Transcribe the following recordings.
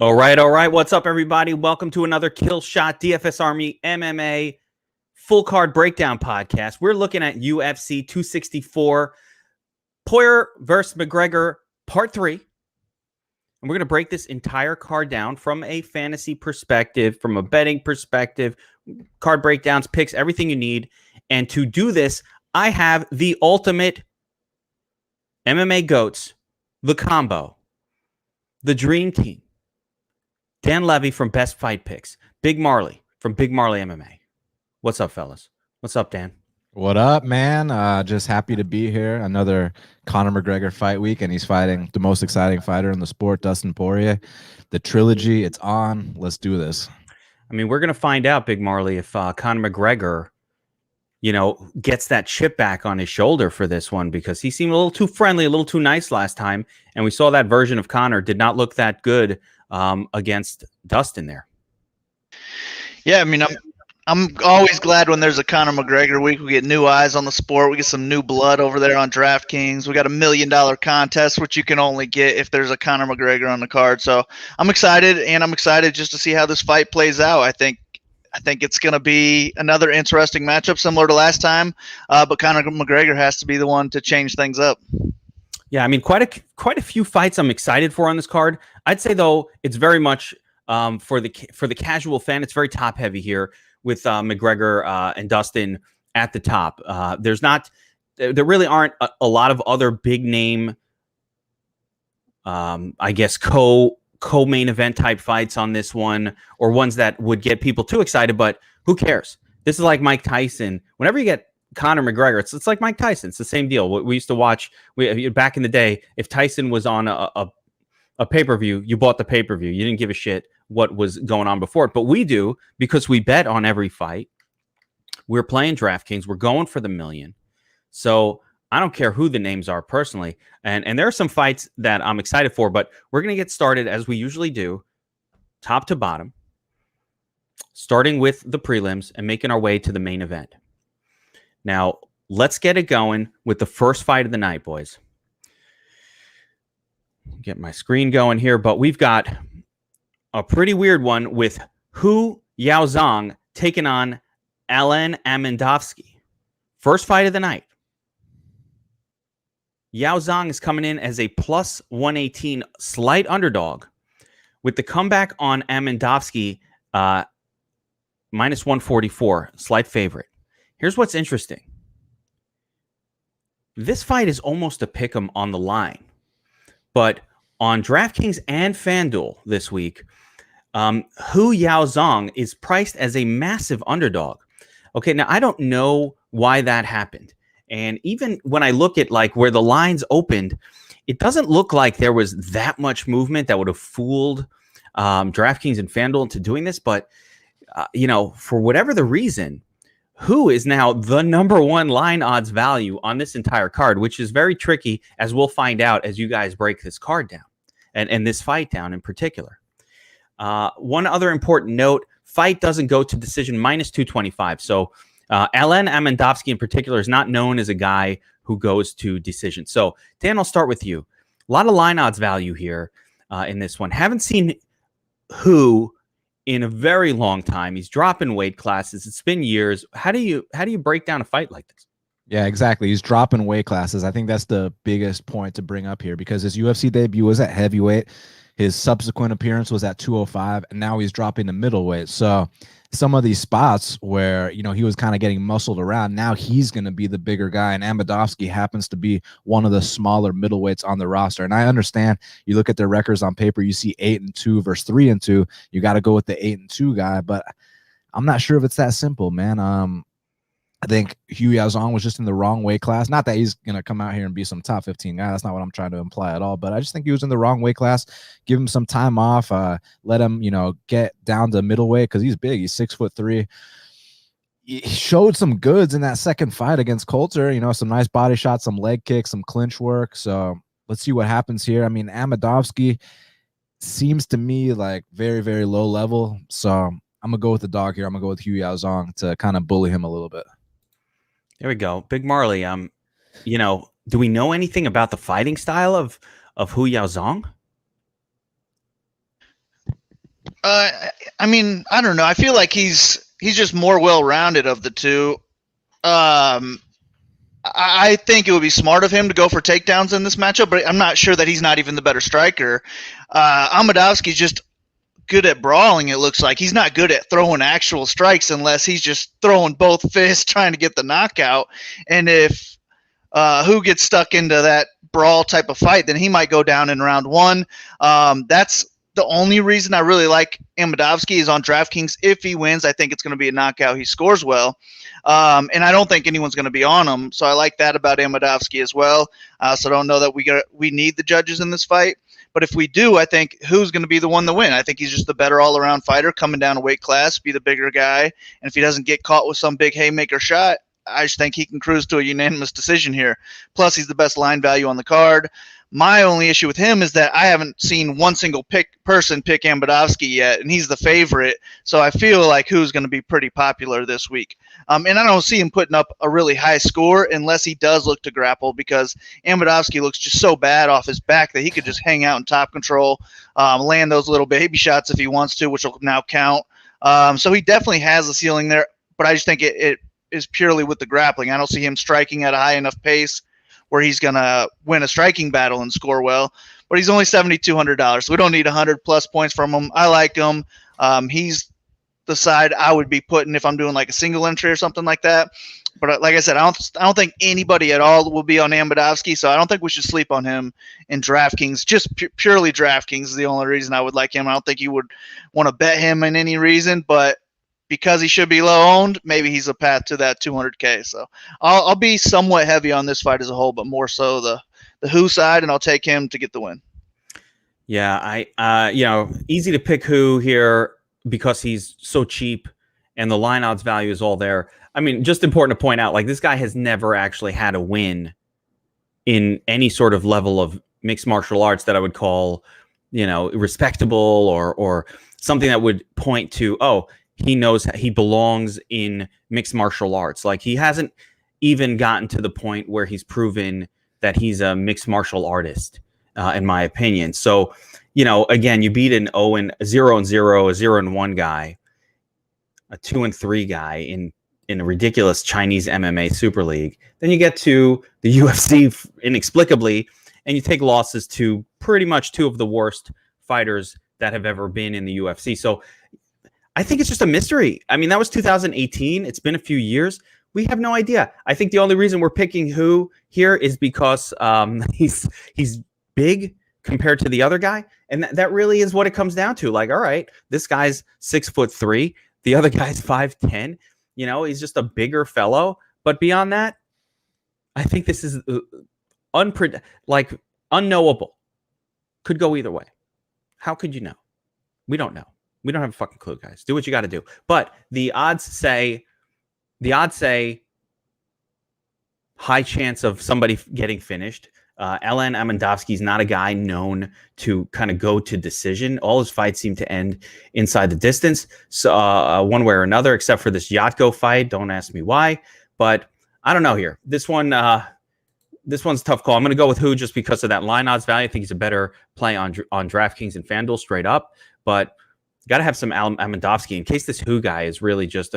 All right, all right. What's up, everybody? Welcome to another Kill Shot DFS Army MMA full card breakdown podcast. We're looking at UFC 264, Poirer versus McGregor, part 3. And we're going to break this entire card down from a fantasy perspective, from a betting perspective, card breakdowns, picks, everything you need. And to do this, I have the ultimate MMA GOATs, the combo, the dream team. Dan Levi from Best Fight Picks. BigMarley from BigMarley MMA. What's up, fellas? What's up, Dan? What up, man? Just happy to be here. Another Conor McGregor fight week, and he's fighting the most exciting fighter in the sport, Dustin Poirier. The trilogy, it's on. Let's do this. I mean, we're going to find out, BigMarley, if Conor McGregor, gets that chip back on his shoulder for this one, because he seemed a little too friendly, a little too nice last time. And we saw that version of Conor did not look that good against Dustin there. Yeah, I mean, I'm always glad when there's a Conor McGregor week. We get new eyes on the sport. We get some new blood over there on Draftkings. We got $1 million contest, which you can only get if there's a Conor McGregor on the card. So I'm excited, and I'm excited just to see how this fight plays out. I think it's going to be another interesting matchup, similar to last time. But Conor McGregor has to be the one to change things up. Yeah, I mean, quite a few fights I'm excited for on this card. I'd say, though, it's very much for the casual fan, it's very top heavy here with McGregor and Dustin at the top. There really aren't a lot of other big name, I guess, co-main event type fights on this one, or ones that would get people too excited. But who cares? This is like Mike Tyson. Whenever you get Conor McGregor, it's like Mike Tyson. It's the same deal. We used to watch back in the day. If Tyson was on a pay-per-view, you bought the pay-per-view. You didn't give a shit what was going on before it. But we do, because we bet on every fight. We're playing DraftKings. We're going for the million. So I don't care who the names are personally. And there are some fights that I'm excited for, but we're going to get started as we usually do, top to bottom, starting with the prelims and making our way to the main event. Now, let's get it going with the first fight of the night, boys. Get my screen going here, but we've got a pretty weird one with Hu Yaozong taking on Alen Amendovski. First fight of the night. Yaozong is coming in as a plus 118 slight underdog, with the comeback on Amendovski minus 144 slight favorite. Here's what's interesting. This fight is almost a pick'em on the line, but on DraftKings and Fanduel this week, Hu Yaozong is priced as a massive underdog. Okay, now I don't know why that happened. And even when I look at like where the lines opened, it doesn't look like there was that much movement that would have fooled DraftKings and Fanduel into doing this. But, for whatever the reason, Hu is now the number one line odds value on this entire card, which is very tricky, as we'll find out as you guys break this card down and this fight down in particular. One other important note, fight doesn't go to decision, minus 225. So Alen Amendovski in particular is not known as a guy who goes to decision. So Dan, I'll start with you. A lot of line odds value here in this one. Haven't seen Hu in a very long time. He's dropping weight classes. It's been years. How do you break down a fight like this? Yeah, exactly. He's dropping weight classes. I think that's the biggest point to bring up here, because his UFC debut was at heavyweight. His subsequent appearance was at 205, and now he's dropping to middleweight. So some of these spots where, he was kind of getting muscled around, now he's going to be the bigger guy, and Amendovski happens to be one of the smaller middleweights on the roster. And I understand, you look at their records on paper, you see 8-2 versus 3-2. You got to go with the 8-2 guy, but I'm not sure if it's that simple, man. I think Hu Yaozong was just in the wrong weight class. Not that he's going to come out here and be some top 15 guy. That's not what I'm trying to imply at all. But I just think he was in the wrong weight class. Give him some time off. Let him, get down to middleweight, because he's big. He's 6'3". He showed some goods in that second fight against Coulter. Some nice body shots, some leg kicks, some clinch work. So let's see what happens here. I mean, Amendovski seems to me like very, very low level. So I'm going to go with the dog here. I'm going to go with Hu Yaozong to kind of bully him a little bit. There we go. BigMarley, do we know anything about the fighting style of Hu Yaozong? I mean, I don't know. I feel like he's just more well-rounded of the two. I think it would be smart of him to go for takedowns in this matchup, but I'm not sure that he's not even the better striker. Amadovsky's just good at brawling, it looks like. He's not good at throwing actual strikes unless he's just throwing both fists trying to get the knockout. And if who gets stuck into that brawl type of fight, then he might go down in round one. That's the only reason I really like Amadovsky is on DraftKings. If he wins, I think it's going to be a knockout. He scores well. And I don't think anyone's going to be on him. So I like that about Amadovsky as well. So I don't know that we need the judges in this fight. But if we do, I think who's going to be the one to win? I think he's just the better all-around fighter coming down a weight class, be the bigger guy. And if he doesn't get caught with some big haymaker shot, I just think he can cruise to a unanimous decision here. Plus, he's the best line value on the card. My only issue with him is that I haven't seen one single person pick Amadovsky yet, and he's the favorite. So I feel like who's going to be pretty popular this week. And I don't see him putting up a really high score unless he does look to grapple, because Amadovsky looks just so bad off his back that he could just hang out in top control, land those little baby shots if he wants to, which will now count. So he definitely has a ceiling there, but I just think it is purely with the grappling. I don't see him striking at a high enough pace where he's going to win a striking battle and score well. But he's only $7,200, so we don't need 100-plus points from him. I like him. He's the side I would be putting if I'm doing like a single entry or something like that. But like I said, I don't think anybody at all will be on Amadovsky, so I don't think we should sleep on him in DraftKings. Just purely DraftKings is the only reason I would like him. I don't think you would want to bet him in any reason, but because he should be low owned, maybe he's a path to that 200K. So I'll be somewhat heavy on this fight as a whole, but more so the Who side, and I'll take him to get the win. Yeah, easy to pick Who here because he's so cheap and the line odds value is all there. I mean, just important to point out, like, this guy has never actually had a win in any sort of level of mixed martial arts that I would call, respectable or something that would point to, oh, he knows he belongs in mixed martial arts. Like, he hasn't even gotten to the point where he's proven that he's a mixed martial artist, in my opinion. So, again, you beat an 0-0, a 0-1 guy, a 2-3 guy in a ridiculous Chinese MMA Super League. Then you get to the UFC inexplicably, and you take losses to pretty much two of the worst fighters that have ever been in the UFC. So I think it's just a mystery. I mean, that was 2018. It's been a few years. We have no idea. I think the only reason we're picking Who here is because he's big compared to the other guy. And that really is what it comes down to. Like, all right, this guy's 6'3", the other guy's 5'10". He's just a bigger fellow. But beyond that, I think this is unknowable. Could go either way. How could you know? We don't know. We don't have a fucking clue, guys. Do what you got to do. But the odds say high chance of somebody getting finished. Ellen Amandovsky is not a guy known to kind of go to decision. All his fights seem to end inside the distance, so one way or another, except for this Yatko fight. Don't ask me why, but I don't know here. This one's a tough call. I'm going to go with Who just because of that line odds value. I think he's a better play on DraftKings and Fanduel straight up, but got to have some Amandovsky in case this Who guy is really just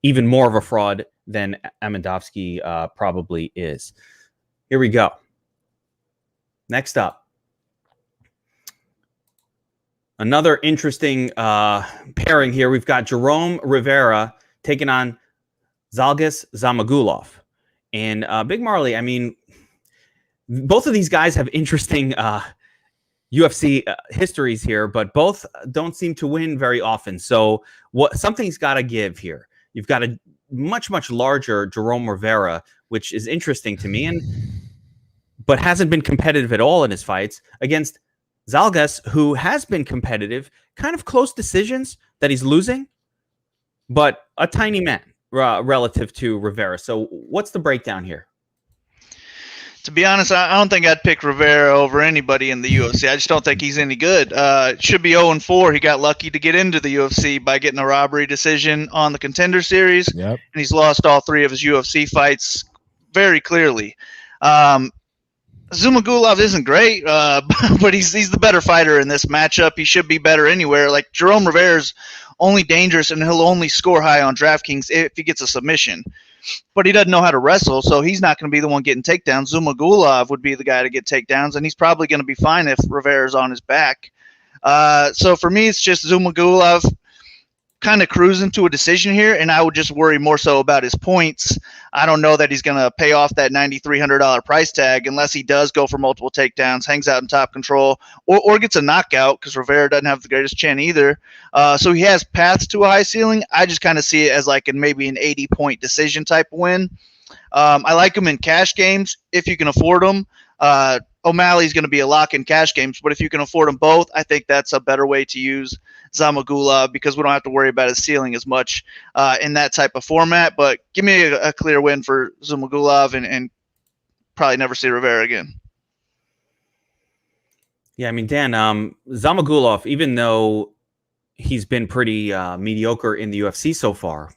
even more of a fraud than Amandovsky probably is. Here we go. Next up, another interesting pairing here. We've got Jerome Rivera taking on Zhalgas Zhumagulov. And BigMarley, I mean, both of these guys have interesting UFC histories here, but both don't seem to win very often. So something's got to give here. You've got a much, much larger Jerome Rivera, which is interesting to me, but hasn't been competitive at all in his fights, against Zhalgas, who has been competitive, kind of close decisions that he's losing, but a tiny man relative to Rivera. So what's the breakdown here? To be honest, I don't think I'd pick Rivera over anybody in the UFC. I just don't think he's any good. Should be 0-4. He got lucky to get into the UFC by getting a robbery decision on the Contender Series. Yep. And he's lost all three of his UFC fights very clearly. Zumagulov isn't great, but he's the better fighter in this matchup. He should be better anywhere. Like Jerome Rivera's only dangerous, and he'll only score high on DraftKings if he gets a submission. But he doesn't know how to wrestle, so he's not going to be the one getting takedowns. Zumagulov would be the guy to get takedowns, and he's probably going to be fine if Rivera's on his back. So for me, it's just Zumagulov kind of cruising to a decision here, and I would just worry more so about his points. I don't know that he's going to pay off that $9,300 price tag unless he does go for multiple takedowns, hangs out in top control, or gets a knockout, because Rivera doesn't have the greatest chin either. So he has paths to a high ceiling. I just kind of see it as like maybe an 80-point decision type win. I like him in cash games if you can afford them. O'Malley's going to be a lock in cash games, but if you can afford them both, I think that's a better way to use Zumagulov, because we don't have to worry about his ceiling as much in that type of format. But give me a clear win for Zumagulov and probably never see Rivera again. Yeah, I mean, Dan, Zumagulov, even though he's been pretty mediocre in the UFC so far,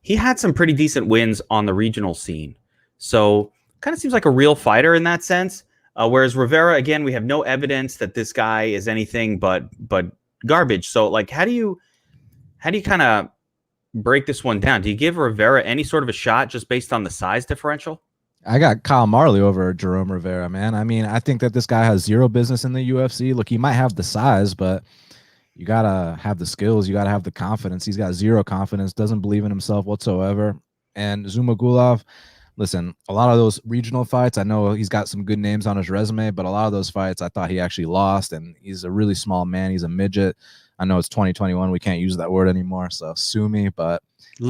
he had some pretty decent wins on the regional scene. So kind of seems like a real fighter in that sense. Whereas Rivera, again, we have no evidence that this guy is anything but garbage. So, like, how do you kind of break this one down? Do you give Rivera any sort of a shot just based on the size differential? I got Kyle Marley over Jerome Rivera, man. I mean, I think that this guy has zero business in the UFC. Look, he might have the size, but you got to have the skills. You got to have the confidence. He's got zero confidence, doesn't believe in himself whatsoever. And Zumagulov, listen, a lot of those regional fights, I know he's got some good names on his resume, but a lot of those fights I thought he actually lost, and he's a really small man. He's a midget. I know it's 2021. We can't use that word anymore, so sue me, but he's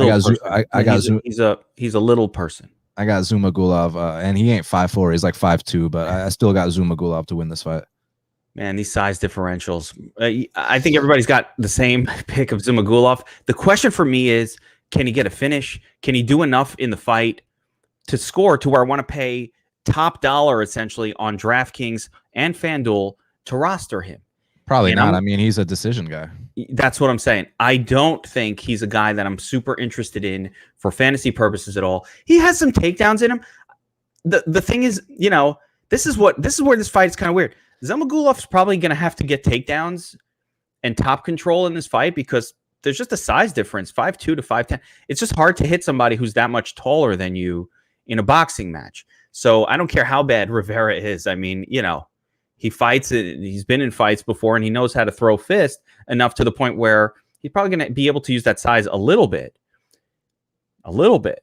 a little person. I got Zumagulov, and he ain't 5'4". He's like 5'2", but I still got Zumagulov to win this fight. Man, these size differentials. I think everybody's got the same pick of Zumagulov. The question for me is, can he get a finish? Can he do enough in the fight to score to where I want to pay top dollar essentially on DraftKings and Fanduel to roster him? Probably not. I mean, he's a decision guy. That's what I'm saying. I don't think he's a guy that I'm super interested in for fantasy purposes at all. He has some takedowns in him. The thing is, you know, this is where this fight is kind of weird. Zamagulov's probably going to have to get takedowns and top control in this fight because there's just a size difference, 5'2" to 5'10". It's just hard to hit somebody who's that much taller than you in a boxing match. So I don't care how bad Rivera is. I mean, you know, he fights it. He's been in fights before, and he knows how to throw fist enough to the point where he's probably going to be able to use that size a little bit. A little bit.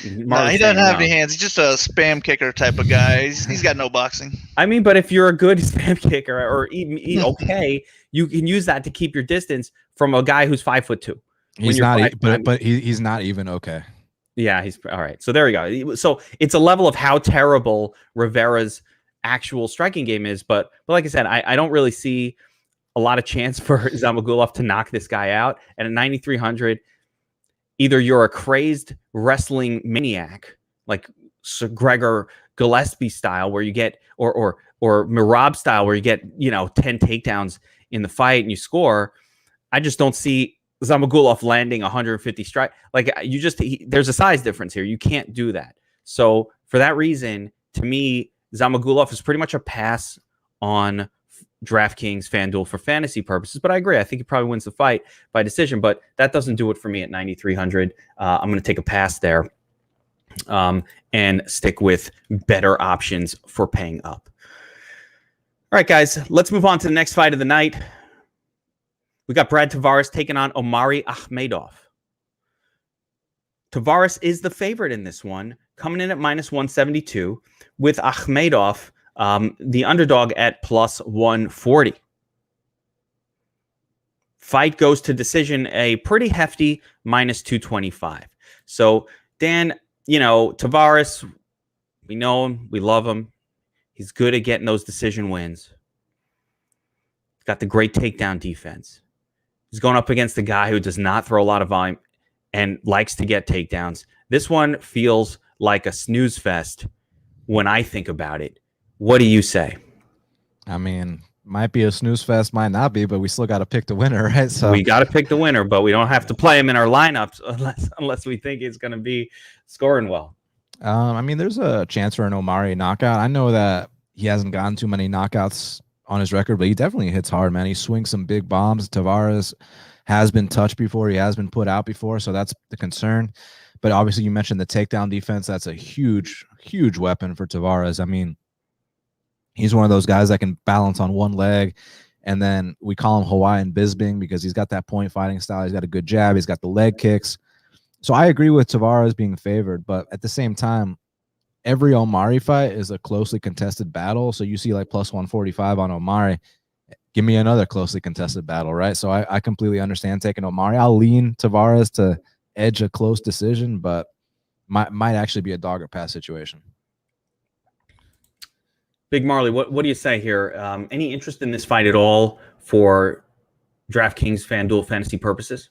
No, he doesn't have any hands. He's just a spam kicker type of guy. He's got no boxing. I mean, but if you're a good spam kicker or even okay, you can use that to keep your distance from a guy who's 5'2". He's not, but he's not even okay. Yeah, he's all right. So there we go. So it's a level of how terrible Rivera's actual striking game is. But like I said, I don't really see a lot of chance for Zhamagulov to knock this guy out. And at 9,300, either you're a crazed wrestling maniac like McGregor Gillespie style, where you get or Mirab style, where you get 10 takedowns in the fight and you score. I just don't see Zhamagulov landing 150 strike. Like there's a size difference here. You can't do that. So for that reason, to me, Zhamagulov is pretty much a pass on DraftKings Fanduel for fantasy purposes. But I agree. I think he probably wins the fight by decision. But that doesn't do it for me at 9,300. I'm going to take a pass there and stick with better options for paying up. All right, guys, let's move on to the next fight of the night. We got Brad Tavares taking on Omari Akhmedov. Tavares is the favorite in this one, coming in at -172, with Akhmedov, the underdog, at +140. Fight goes to decision, a pretty hefty -225. So, Dan, Tavares, we know him, we love him. He's good at getting those decision wins. He's got the great takedown defense. He's going up against a guy who does not throw a lot of volume and likes to get takedowns. This one feels like a snooze fest when I think about it. What do you say? I mean, might be a snooze fest, might not be, but we still got to pick the winner, right? So we got to pick the winner, but we don't have to play him in our lineups unless we think he's going to be scoring well. I mean, there's a chance for an Omari knockout. I know that he hasn't gotten too many knockouts on his record, but he definitely hits hard, man. He swings some big bombs. Tavares has been touched before. He has been put out before, so that's the concern. But obviously, you mentioned the takedown defense. That's a huge, huge weapon for Tavares. I mean, he's one of those guys that can balance on one leg, and then we call him Hawaiian Bisbing because he's got that point fighting style. He's got a good jab. He's got the leg kicks. So I agree with Tavares being favored, but at the same time, every Omari fight is a closely contested battle. So you see like plus 145 on Omari. Give me another closely contested battle, right? So I completely understand taking Omari. I'll lean Tavares to edge a close decision, but might actually be a dog or pass situation. Big Marley, what do you say here? Any interest in this fight at all for DraftKings FanDuel fantasy purposes?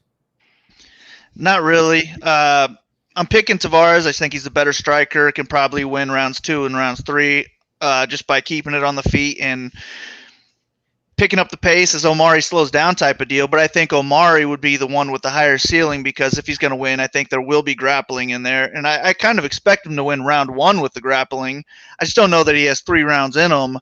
Not really. I'm picking Tavares. I think he's a better striker. Can probably win rounds 2 and rounds 3 just by keeping it on the feet and picking up the pace as Omari slows down type of deal. But I think Omari would be the one with the higher ceiling because if he's going to win, I think there will be grappling in there. And I kind of expect him to win round 1 with the grappling. I just don't know that he has 3 rounds in him.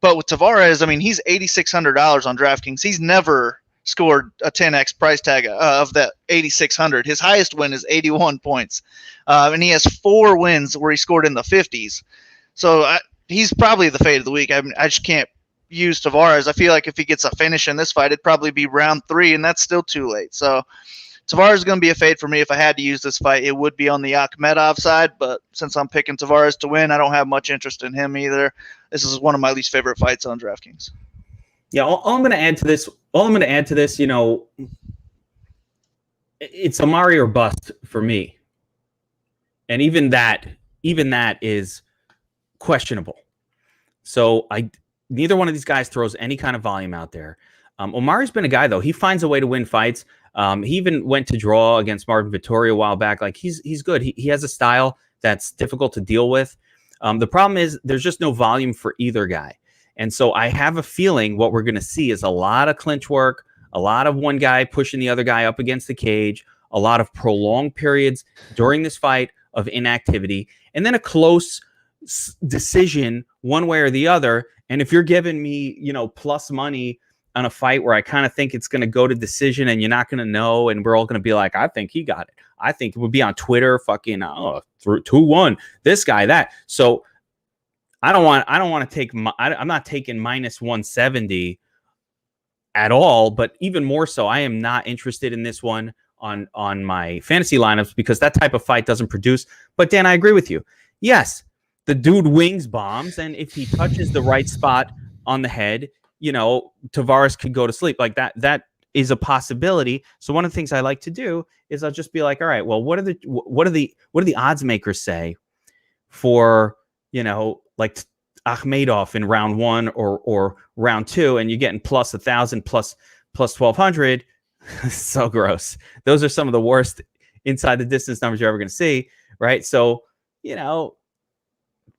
But with Tavares, I mean, he's $8,600 on DraftKings. He's never scored a 10x price tag of that 8,600. His highest win is 81 points. And he has 4 wins where he scored in the 50s. So he's probably the fade of the week. I mean, I just can't use Tavares. I feel like if he gets a finish in this fight, it'd probably be round 3, and that's still too late. So Tavares is going to be a fade for me. If I had to use this fight, it would be on the Akhmedov side. But since I'm picking Tavares to win, I don't have much interest in him either. This is one of my least favorite fights on DraftKings. Yeah, all I'm going to add to this, you know, it's Omari or bust for me. And even that is questionable. So neither one of these guys throws any kind of volume out there. Omari's been a guy, though. He finds a way to win fights. He even went to draw against Marvin Vettori a while back. Like, he's good. He has a style that's difficult to deal with. The problem is there's just no volume for either guy. And so I have a feeling what we're going to see is a lot of clinch work, a lot of one guy pushing the other guy up against the cage, a lot of prolonged periods during this fight of inactivity, and then a close decision one way or the other. And if you're giving me, you know, plus money on a fight where I kind of think it's going to go to decision and you're not going to know, and we're all going to be like, I think he got it. I think it would be on Twitter, fucking 2-1, this guy, that. So I don't want to take, I'm not taking minus 170 at all, but even more so, I am not interested in this one on my fantasy lineups because that type of fight doesn't produce. But Dan, I agree with you. Yes, the dude wings bombs, and if he touches the right spot on the head, you know, Tavares could go to sleep. Like that is a possibility. So one of the things I like to do is I'll just be like, all right, well, what do the odds makers say for, you know, like Akhmedov in round 1 or round 2, and you're getting plus 1,000 plus 1,200. So gross. Those are some of the worst inside the distance numbers you're ever going to see, right? So, you know,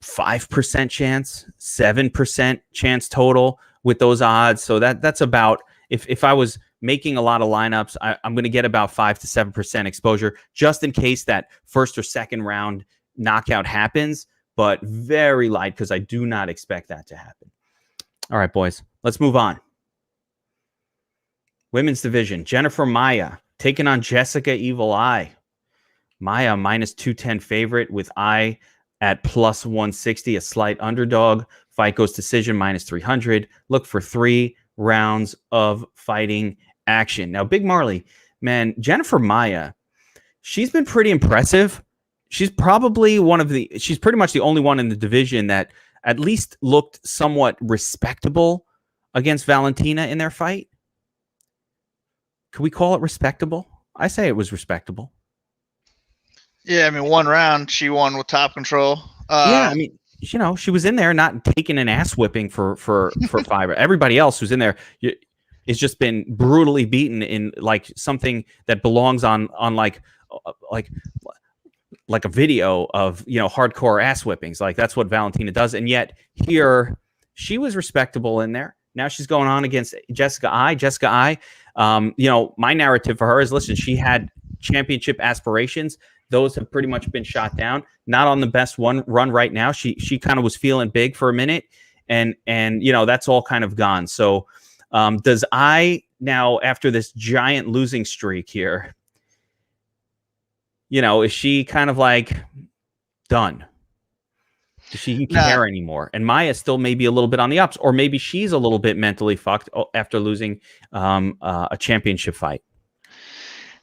5% chance, 7% chance total with those odds. So that's about, if I was making a lot of lineups, I'm going to get about 5 to 7% exposure just in case that first or second round knockout happens, but very light because I do not expect that to happen. All right, boys, let's move on. Women's division, Jennifer Maia taking on Jessica Evil Eye. Maia minus 210 favorite with Eye at plus 160, a slight underdog. Fight goes decision minus 300. Look for 3 rounds of fighting action. Now, Big Marley, man, Jennifer Maia, she's been pretty impressive. She's pretty much the only one in the division that at least looked somewhat respectable against Valentina in their fight. Can we call it respectable? I say it was respectable. Yeah, I mean, 1 round she won with top control. Yeah, I mean, you know, she was in there not taking an ass whipping for 5. Everybody else who's in there has just been brutally beaten in like something that belongs on like a video of, you know, hardcore ass whippings. Like that's what Valentina does. And yet here she was respectable in there. Now she's going on against Jessica Eye. Jessica Eye, you know, my narrative for her is, listen, she had championship aspirations. those have pretty much been shot down. Not on the best run right now. She kind of was feeling big for a minute, and that's all kind of gone. So does I now, after this giant losing streak here, is she kind of like done? Does she care anymore? And Maya still maybe a little bit on the ups, or maybe she's a little bit mentally fucked after losing a championship fight.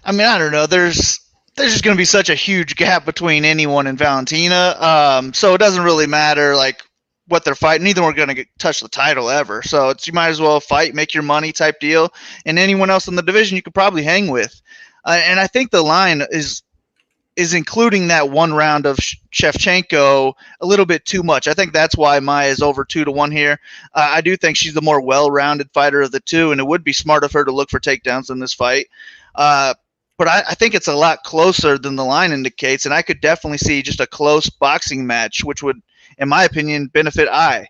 I mean, I don't know. There's just going to be such a huge gap between anyone and Valentina. So it doesn't really matter like what they're fighting. Neither are going to touch the title ever. So you might as well fight, make your money type deal. And anyone else in the division you could probably hang with. And I think the line is including that one round of Shevchenko a little bit too much. I think that's why Maya is over 2-1 here. I do think she's the more well-rounded fighter of the two, and it would be smart of her to look for takedowns in this fight. But I think it's a lot closer than the line indicates, and I could definitely see just a close boxing match, which would, in my opinion, benefit I.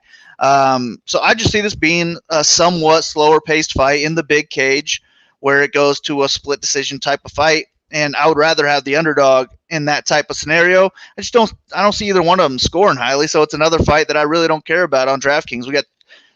So I just see this being a somewhat slower-paced fight in the big cage where it goes to a split decision type of fight. And I would rather have the underdog in that type of scenario. I don't see either one of them scoring highly. So it's another fight that I really don't care about on DraftKings. We got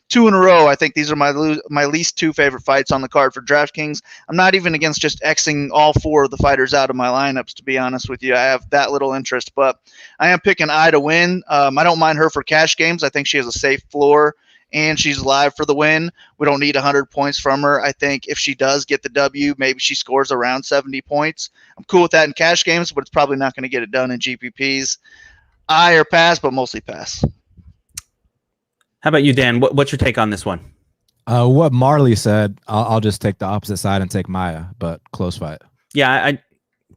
2 in a row. I think these are my least 2 favorite fights on the card for DraftKings. I'm not even against just Xing all 4 of the fighters out of my lineups, to be honest with you. I have that little interest, but I am picking I to win. I don't mind her for cash games. I think she has a safe floor, and she's live for the win. We don't need 100 points from her. I think if she does get the W, maybe she scores around 70 points. I'm cool with that in cash games, but it's probably not going to get it done in GPPs. I or pass, but mostly pass. How about you, Dan? What's your take on this one? What Marley said, I'll just take the opposite side and take Maya, but close fight. Yeah, I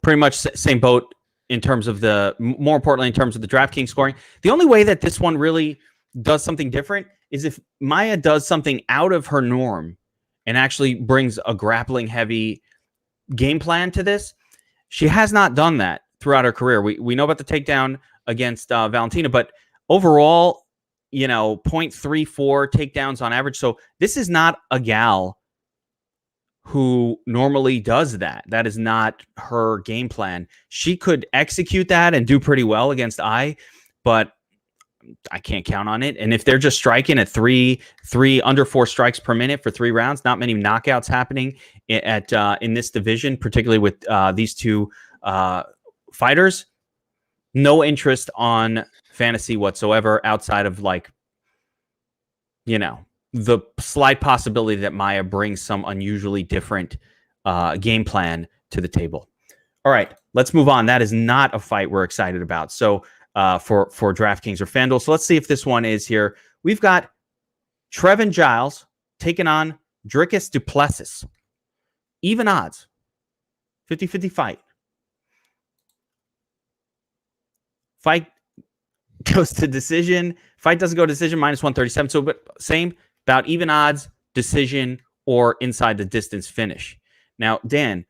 pretty much same boat in terms of more importantly, in terms of the DraftKings scoring. The only way that this one really does something different is if Maya does something out of her norm and actually brings a grappling heavy game plan to this. She has not done that throughout her career. We know about the takedown against Valentina, but overall, 0.34 takedowns on average. So this is not a gal who normally does that. That is not her game plan. She could execute that and do pretty well against but I can't count on it. And if they're just striking at three under 4 strikes per minute for 3 rounds, not many knockouts happening in this division, particularly with these 2 fighters. No interest on fantasy whatsoever outside of the slight possibility that Maya brings some unusually different game plan to the table. All right, let's move on. That is not a fight we're excited about. So for DraftKings or Fanduel. So let's see if this one is here. We've got Trevin Giles taking on Dricus du Plessis. Even odds. 50-50 fight. Fight goes to decision. Fight doesn't go to decision, -137. So but same, about even odds, decision, or inside the distance finish. Now, Dan,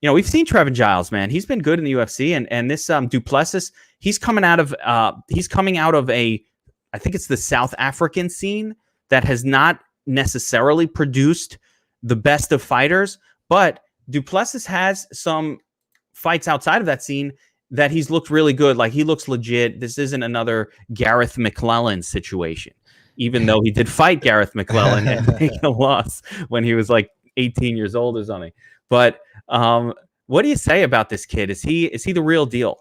we've seen Trevin Giles, man. He's been good in the UFC, and this du Plessis, he's coming out of I think it's the South African scene that has not necessarily produced the best of fighters, but du Plessis has some fights outside of that scene that he's looked really good. Like, he looks legit. This isn't another Gareth McClellan situation, even though he did fight Gareth McClellan and take a loss when he was like 18 years old or something. But what do you say about this kid? Is he the real deal?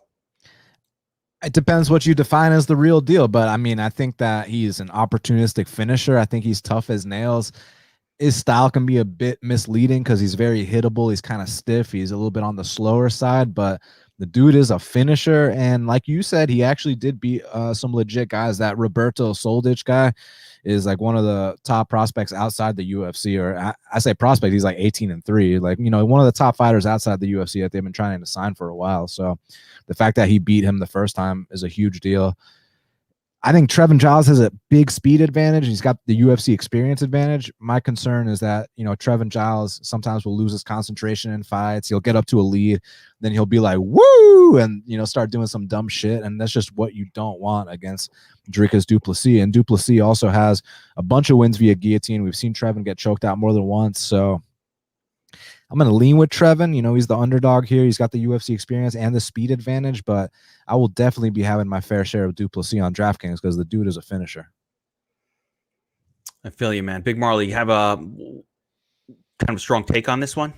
It depends what you define as the real deal. But I mean, I think that he's an opportunistic finisher. I think he's tough as nails. His style can be a bit misleading because he's very hittable. He's kind of stiff. He's a little bit on the slower side, but the dude is a finisher. And like you said, he actually did beat some legit guys. That Roberto Soldic guy is like one of the top prospects outside the UFC, or I say prospect, he's like 18-3, like, one of the top fighters outside the UFC that they've been trying to sign for a while. So the fact that he beat him the first time is a huge deal. I think Trevin Giles has a big speed advantage. He's got the UFC experience advantage. My concern is that, Trevin Giles sometimes will lose his concentration in fights. He'll get up to a lead, then he'll be like, woo, and, start doing some dumb shit. And that's just what you don't want against Dricus du Plessis. And du Plessis also has a bunch of wins via guillotine. We've seen Trevin get choked out more than once. So I'm going to lean with Trevin. You know, he's the underdog here. He's got the UFC experience and the speed advantage, but I will definitely be having my fair share of Duplessis on DraftKings because the dude is a finisher. I feel you, man. Big Marley, you have a kind of strong take on this one?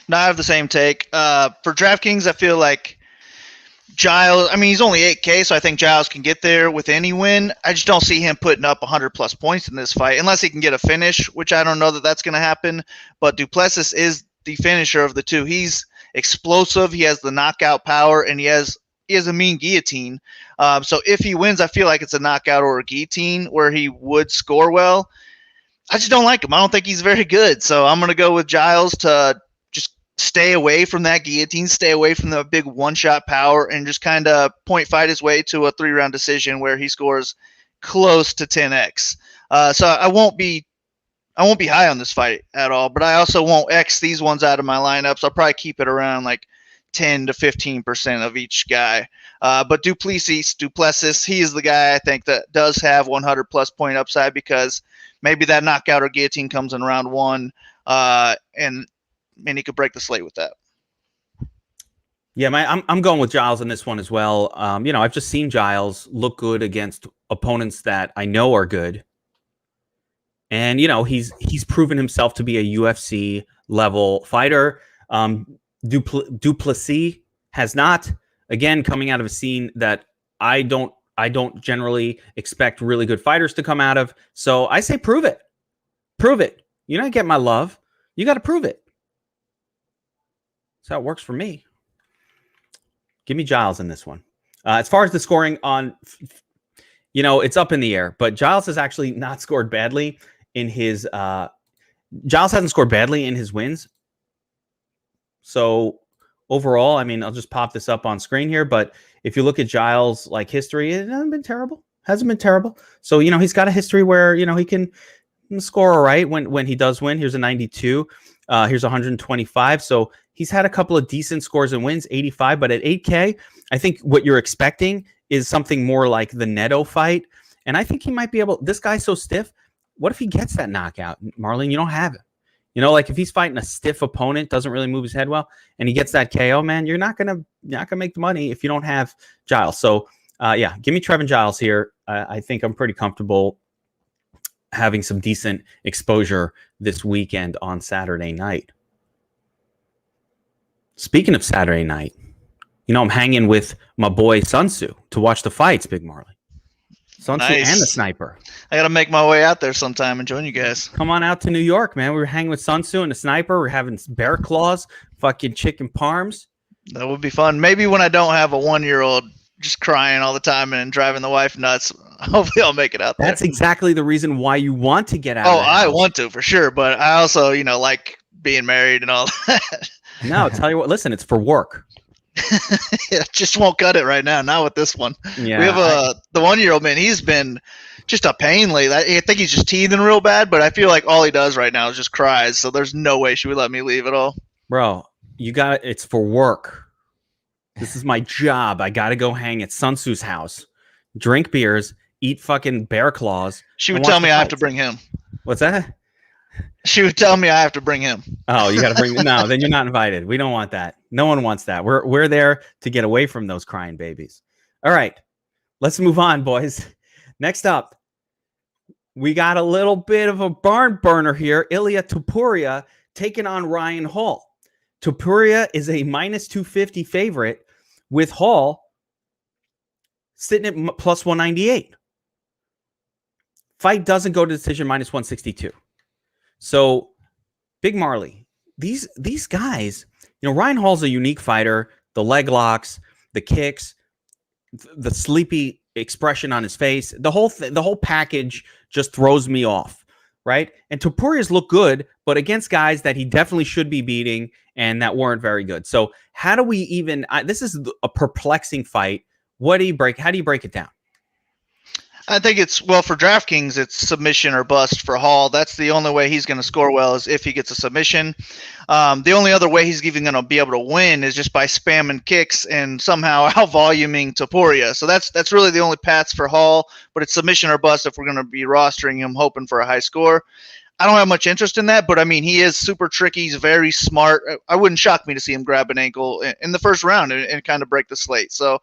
No, I have the same take. For DraftKings, I feel like Giles, I mean, he's only 8K, so I think Giles can get there with any win. I just don't see him putting up 100-plus points in this fight, unless he can get a finish, which I don't know that that's going to happen. But Duplessis is the finisher of the two. He's explosive. He has the knockout power, and he has a mean guillotine. So if he wins, I feel like it's a knockout or a guillotine where he would score well. I just don't like him. I don't think he's very good. So I'm going to go with Giles to just stay away from that guillotine, stay away from the big one-shot power, and just kind of point fight his way to a 3-round decision where he scores close to 10x. So I won't be high on this fight at all, but I also won't X these ones out of my lineups. I'll probably keep it around like 10 to 15% of each guy. But Duplessis, he is the guy I think that does have 100-plus point upside because maybe that knockout or guillotine comes in round 1, and he could break the slate with that. Yeah, I'm going with Giles in this one as well. I've just seen Giles look good against opponents that I know are good. And, he's proven himself to be a UFC level fighter. Duplessis has not, again, coming out of a scene that I don't generally expect really good fighters to come out of. So I say prove it. Prove it. You don't get my love. You got to prove it. That's how it works for me. Give me Giles in this one. As far as the scoring on, it's up in the air, but Giles has actually not scored badly in his Giles hasn't scored badly in his wins. So overall, I mean, I'll just pop this up on screen here, but if you look at Giles' history, it hasn't been terrible. So, he's got a history where, he can score all right when he does win. Here's a 92. Here's 125. So he's had a couple of decent scores and wins, 85, but at 8K, I think what you're expecting is something more like the Neto fight. And I think he might be able, this guy's so stiff. What if he gets that knockout, Marlon? You don't have it. If he's fighting a stiff opponent, doesn't really move his head well, and he gets that KO, man, you're not gonna make the money if you don't have Giles. So, give me Trevin Giles here. I think I'm pretty comfortable having some decent exposure this weekend on Saturday night. Speaking of Saturday night, I'm hanging with my boy Sun Tzu to watch the fights, Big Marley. Sun Tzu and the Sniper. I got to make my way out there sometime and join you guys. Come on out to New York, man. We were hanging with Sun Tzu and the Sniper. We're having bear claws, fucking chicken parms. That would be fun. Maybe when I don't have a 1-year-old just crying all the time and driving the wife nuts, hopefully I'll make it out there. That's exactly the reason why you want to get out. Oh, I want to for sure, but I also, like being married and all that. No, tell you what. Listen, it's for work. It just won't cut it right now. Not with this one. Yeah, we have the 1-year-old man. He's been just a pain lately. I think he's just teething real bad, but I feel like all he does right now is just cries. So there's no way she would let me leave at all. Bro, you got it. It's for work. This is my job. I got to go hang at Sun Tzu's house, drink beers, eat fucking bear claws. She would tell me I have to bring him. What's that? She would tell me I have to bring him. Oh, you got to bring no, then you're not invited. We don't want that. No one wants that. We're there to get away from those crying babies. All right. Let's move on, boys. Next up, we got a little bit of a barn burner here. Ilia Topuria taking on Ryan Hall. Topuria is a minus 250 favorite with Hall sitting at plus 198. Fight doesn't go to decision, minus 162. So, Big Marley, these guys, Ryan Hall's a unique fighter. The leg locks, the kicks, the sleepy expression on his face, the whole package just throws me off, right? And Topuria's look good, but against guys that he definitely should be beating and that weren't very good. So, how do we even? This is a perplexing fight. How do you break it down? I think for DraftKings, it's submission or bust for Hall. That's the only way he's going to score well is if he gets a submission. The only other way he's even going to be able to win is just by spamming kicks and somehow out-voluming Topuria. So that's really the only paths for Hall, but it's submission or bust if we're going to be rostering him hoping for a high score. I don't have much interest in that, but I mean, he is super tricky. He's very smart. I wouldn't shock me to see him grab an ankle in the first round and kind of break the slate. So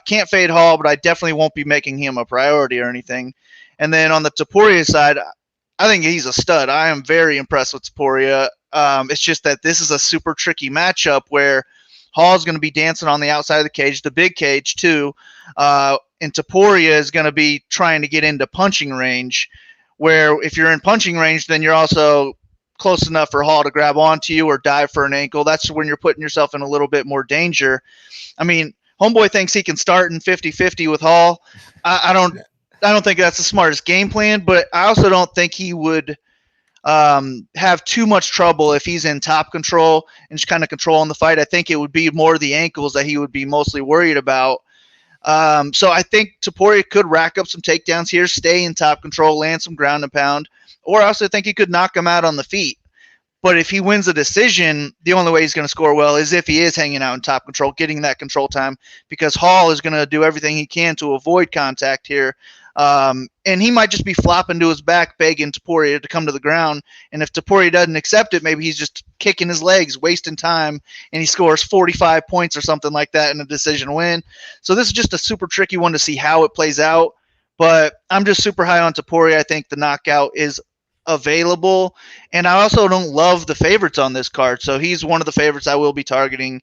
can't fade Hall, but I definitely won't be making him a priority or anything. And then on the Topuria side, I think he's a stud. I am very impressed with Topuria. It's just that this is a super tricky matchup where Hall's going to be dancing on the outside of the cage, the big cage too, and Topuria is going to be trying to get into punching range, where if you're in punching range, then you're also close enough for Hall to grab onto you or dive for an ankle. That's when you're putting yourself in a little bit more danger. I mean, Homeboy thinks he can start in 50-50 with Hall. I don't think that's the smartest game plan, but I also don't think he would have too much trouble if he's in top control and just kind of controlling the fight. I think it would be more the ankles that he would be mostly worried about. So I think Topuria could rack up some takedowns here, stay in top control, land some ground and pound, or I also think he could knock him out on the feet. But if he wins a decision, the only way he's going to score well is if he is hanging out in top control, getting that control time, because Hall is going to do everything he can to avoid contact here. And he might just be flopping to his back, begging Topuria to come to the ground. And if Topuria doesn't accept it, maybe he's just kicking his legs, wasting time, and he scores 45 points or something like that in a decision win. So this is just a super tricky one to see how it plays out. But I'm just super high on Topuria. I think the knockout is available. And I also don't love the favorites on this card. So he's one of the favorites I will be targeting.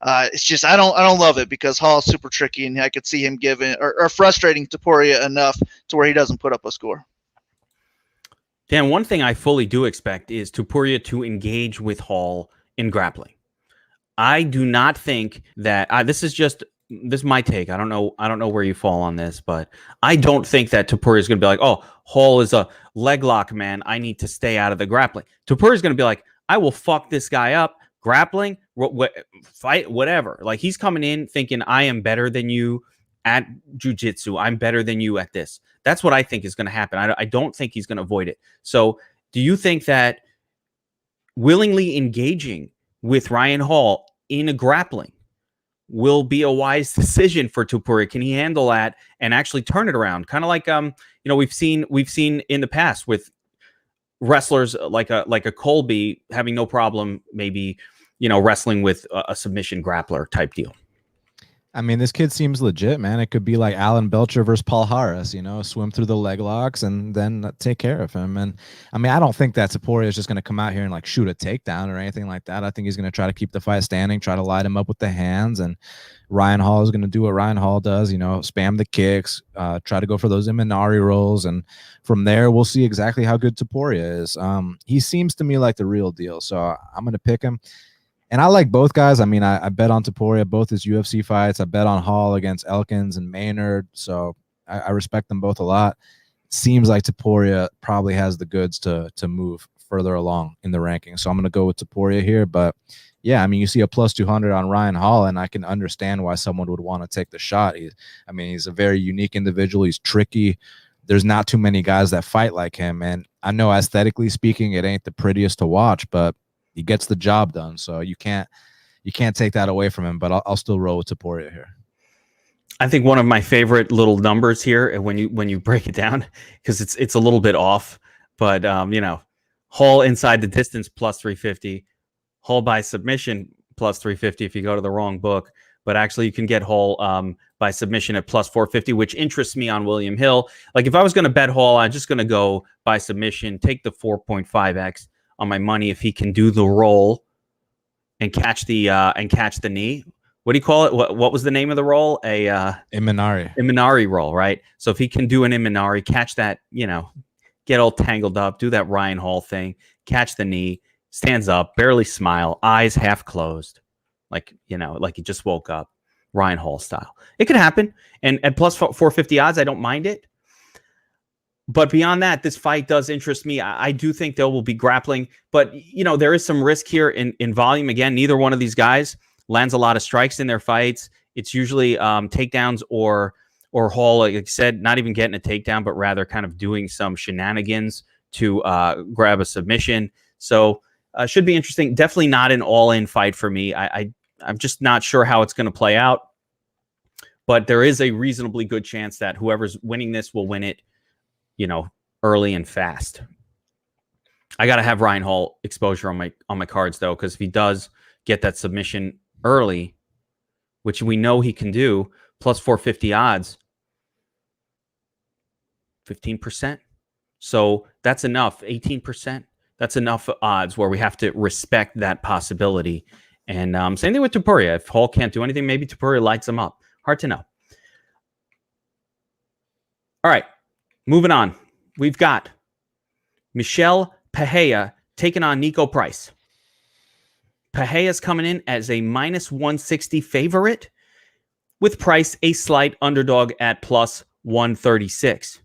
It's just I don't love it because Hall is super tricky, and I could see him giving or frustrating Topuria enough to where he doesn't put up a score. Dan, one thing I fully do expect is Topuria to engage with Hall in grappling. I do not think that this is my take. I don't know where you fall on this, but I don't think that Topuria is going to be like, oh, Hall is a leg lock man, I need to stay out of the grappling. Topuria is going to be like, I will fuck this guy up. Grappling, fight, whatever. Like, he's coming in thinking, I am better than you at jiu-jitsu. I'm better than you at this. That's what I think is going to happen. I don't think he's going to avoid it. So do you think that willingly engaging with Ryan Hall in a grappling will be a wise decision for Topuria? Can he handle that and actually turn it around? Kind of like, we've seen in the past with wrestlers like a Colby having no problem maybe wrestling with a submission grappler type deal. I mean, this kid seems legit, man. It could be like Alan Belcher versus Paul Harris, swim through the leg locks and then take care of him. And I mean, I don't think that Topuria is just going to come out here and like shoot a takedown or anything like that. I think he's going to try to keep the fight standing, try to light him up with the hands, and Ryan Hall is going to do what Ryan Hall does, spam the kicks, try to go for those Imanari rolls. And from there, we'll see exactly how good Topuria is. He seems to me like the real deal. So I'm going to pick him. And I like both guys. I mean, I bet on Topuria, both his UFC fights. I bet on Hall against Elkins and Maynard. So I respect them both a lot. Seems like Topuria probably has the goods to move further along in the rankings. So I'm going to go with Topuria here. But yeah, I mean, you see a plus 200 on Ryan Hall, and I can understand why someone would want to take the shot. He's a very unique individual. He's tricky. There's not too many guys that fight like him. And I know aesthetically speaking, it ain't the prettiest to watch, but he gets the job done. So you can't take that away from him, but I'll still roll with Topuria here. I think one of my favorite little numbers here when you break it down, because it's a little bit off, but Hall inside the distance plus 350, Hall by submission plus 350 if you go to the wrong book, but actually you can get Hall by submission at plus 450, which interests me on William Hill. Like, if I was going to bet Hall, I'm just going to go by submission, take the 4.5x on my money if he can do the roll and catch the knee. What do you call it? What was the name of the roll? Imanari roll, right? So if he can do an Imanari, catch that, get all tangled up, do that Ryan Hall thing, catch the knee, stands up, barely smile, eyes half closed, like he just woke up, Ryan Hall style. It could happen. And at plus 450 odds, I don't mind it. But beyond that, this fight does interest me. I do think there will be grappling, but there is some risk here in volume. Again, neither one of these guys lands a lot of strikes in their fights. It's usually takedowns or Hall, like I said, not even getting a takedown, but rather kind of doing some shenanigans to grab a submission. So should be interesting. Definitely not an all-in fight for me. I'm just not sure how it's going to play out. But there is a reasonably good chance that whoever's winning this will win it, early and fast. I got to have Ryan Hall exposure on my cards though, because if he does get that submission early, which we know he can do, plus 450 odds, 15%. So that's enough. 18%. That's enough odds where we have to respect that possibility. And same thing with Poirer. If Hall can't do anything, maybe Poirer lights him up. Hard to know. All right, moving on. We've got Michel Pereira taking on Nico Price. Pereira's coming in as a minus 160 favorite, with Price a slight underdog at plus 136.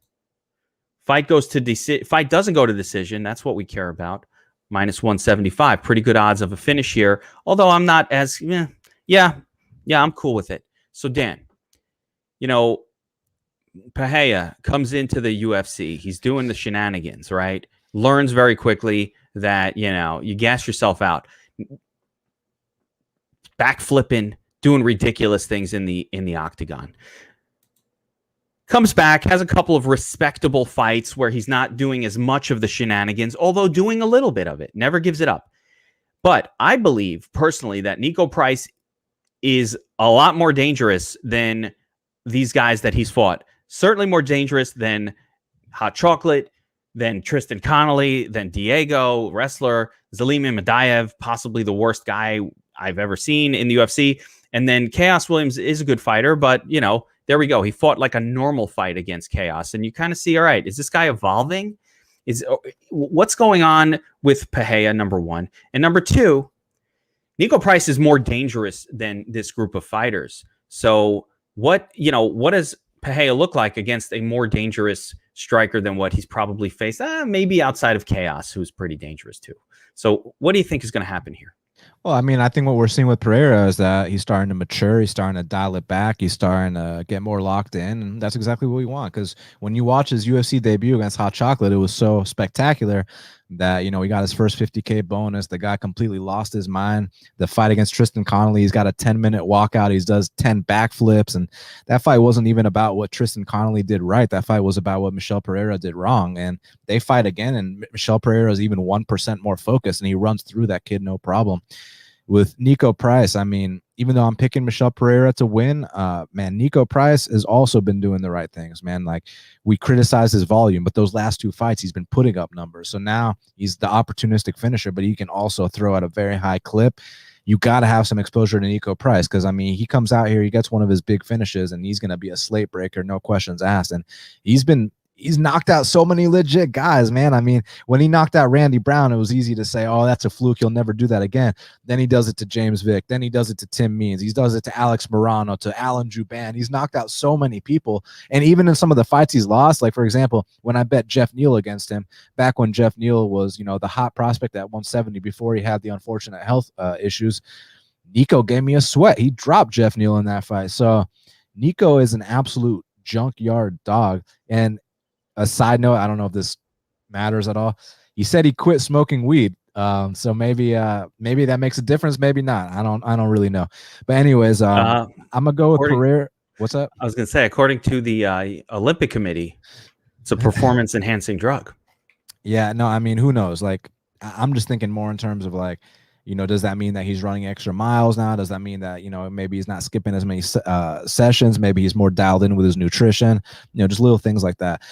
Fight doesn't go to decision. That's what we care about. Minus 175. Pretty good odds of a finish here. Although I'm not as I'm cool with it. So Dan, Pereira comes into the UFC. He's doing the shenanigans, right? Learns very quickly that, you gas yourself out. Backflipping, doing ridiculous things in the octagon. Comes back, has a couple of respectable fights where he's not doing as much of the shenanigans, although doing a little bit of it. Never gives it up. But I believe personally that Nico Price is a lot more dangerous than these guys that he's fought. Certainly more dangerous than Hot Chocolate, than Tristan Connolly, than Diego, wrestler, Zalimi Madaev, possibly the worst guy I've ever seen in the UFC. And then Chaos Williams is a good fighter, but, there we go. He fought like a normal fight against Chaos. And you kind of see, all right, is this guy evolving? What's going on with Pereira, number one? And number two, Nico Price is more dangerous than this group of fighters. So what does Pereira look like against a more dangerous striker than what he's probably faced? Maybe outside of Chaos, who's pretty dangerous too. So what do you think is going to happen here? Well, I mean, I think what we're seeing with Poirer is that he's starting to mature. He's starting to dial it back. He's starting to get more locked in. And that's exactly what we want. Because when you watch his UFC debut against Hot Chocolate, it was so spectacular that, he got his first 50K bonus. The guy completely lost his mind. The fight against Tristan Connolly, he's got a 10-minute walkout. He does 10 backflips. And that fight wasn't even about what Tristan Connolly did right. That fight was about what Michel Pereira did wrong. And they fight again, and Michel Pereira is even 1% more focused, and he runs through that kid no problem. With Nico Price, I mean, even though I'm picking Michel Pereira to win, man, Nico Price has also been doing the right things, man. Like, we criticize his volume, but those last two fights, he's been putting up numbers. So now he's the opportunistic finisher, but he can also throw at a very high clip. You got to have some exposure to Nico Price because, I mean, he comes out here, he gets one of his big finishes, and he's going to be a slate breaker, no questions asked. And he's knocked out so many legit guys, man. I mean, when he knocked out Randy Brown, it was easy to say, oh, that's a fluke. He'll never do that again. Then he does it to James Vick. Then he does it to Tim Means. He does it to Alex Morano, to Alan Juban. He's knocked out so many people. And even in some of the fights he's lost, like, for example, when I bet Jeff Neal against him, back when Jeff Neal was, the hot prospect at 170 before he had the unfortunate health issues, Nico gave me a sweat. He dropped Jeff Neal in that fight. So Nico is an absolute junkyard dog. And a side note, I don't know if this matters at all. He said he quit smoking weed. So maybe that makes a difference. Maybe not. I don't really know. But anyways, I'm gonna go with Poirer. What's up? I was gonna say, according to the Olympic Committee, it's a performance enhancing drug. Yeah, no, I mean, who knows? Like, I'm just thinking more in terms of, like, does that mean that he's running extra miles now? Does that mean that, maybe he's not skipping as many sessions? Maybe he's more dialed in with his nutrition, just little things like that.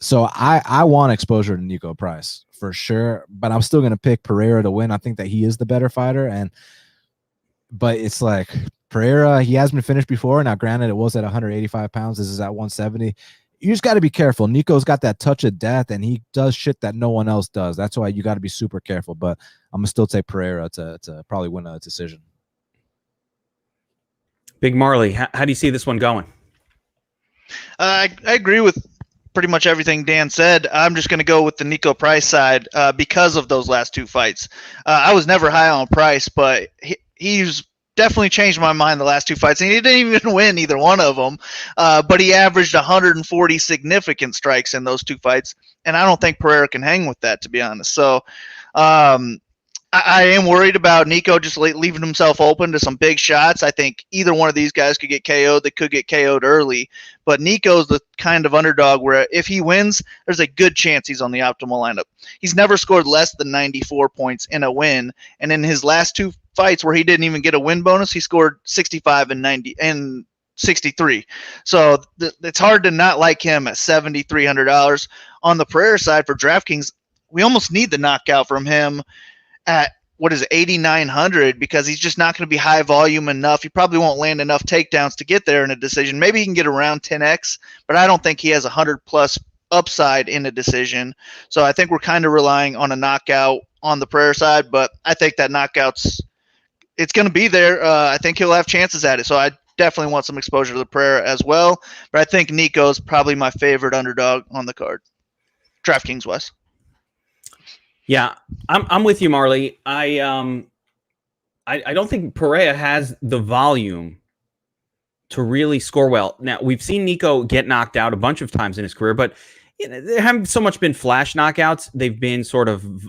So I want exposure to Nico Price for sure, but I'm still going to pick Poirer to win. I think that he is the better fighter. But it's like Poirer, he has been finished before. Now, granted, it was at 185 pounds. This is at 170. You just got to be careful. Nico's got that touch of death, and he does shit that no one else does. That's why you got to be super careful. But I'm going to still take Poirer to probably win a decision. Big Marley, how do you see this one going? I agree with pretty much everything Dan said. I'm just going to go with the Nico Price side because of those last two fights. I was never high on Price, but he's definitely changed my mind the last two fights, and he didn't even win either one of them. But he averaged 140 significant strikes in those two fights, and I don't think Poirer can hang with that, to be honest. So, I am worried about Nico just leaving himself open to some big shots. I think either one of these guys could get KO'd. They could get KO'd early. But Nico's the kind of underdog where if he wins, there's a good chance he's on the optimal lineup. He's never scored less than 94 points in a win. And in his last two fights where he didn't even get a win bonus, he scored 65 and 90 and 63. So it's hard to not like him at $7,300. On the Poirer side for DraftKings, we almost need the knockout from him at what is it, 8,900, because he's just not going to be high volume enough. He probably won't land enough takedowns to get there in a decision. Maybe he can get around 10x, but I don't think he has 100 plus upside in a decision. So I think we're kind of relying on a knockout on the Poirer side, but I think that it's going to be there. I think he'll have chances at it. So I definitely want some exposure to the Poirer as well. But I think Nico's probably my favorite underdog on the card, DraftKings West. Yeah, I'm with you, Marley. I don't think Poirer has the volume to really score well. Now, we've seen Nico get knocked out a bunch of times in his career, but there haven't so much been flash knockouts. They've been sort of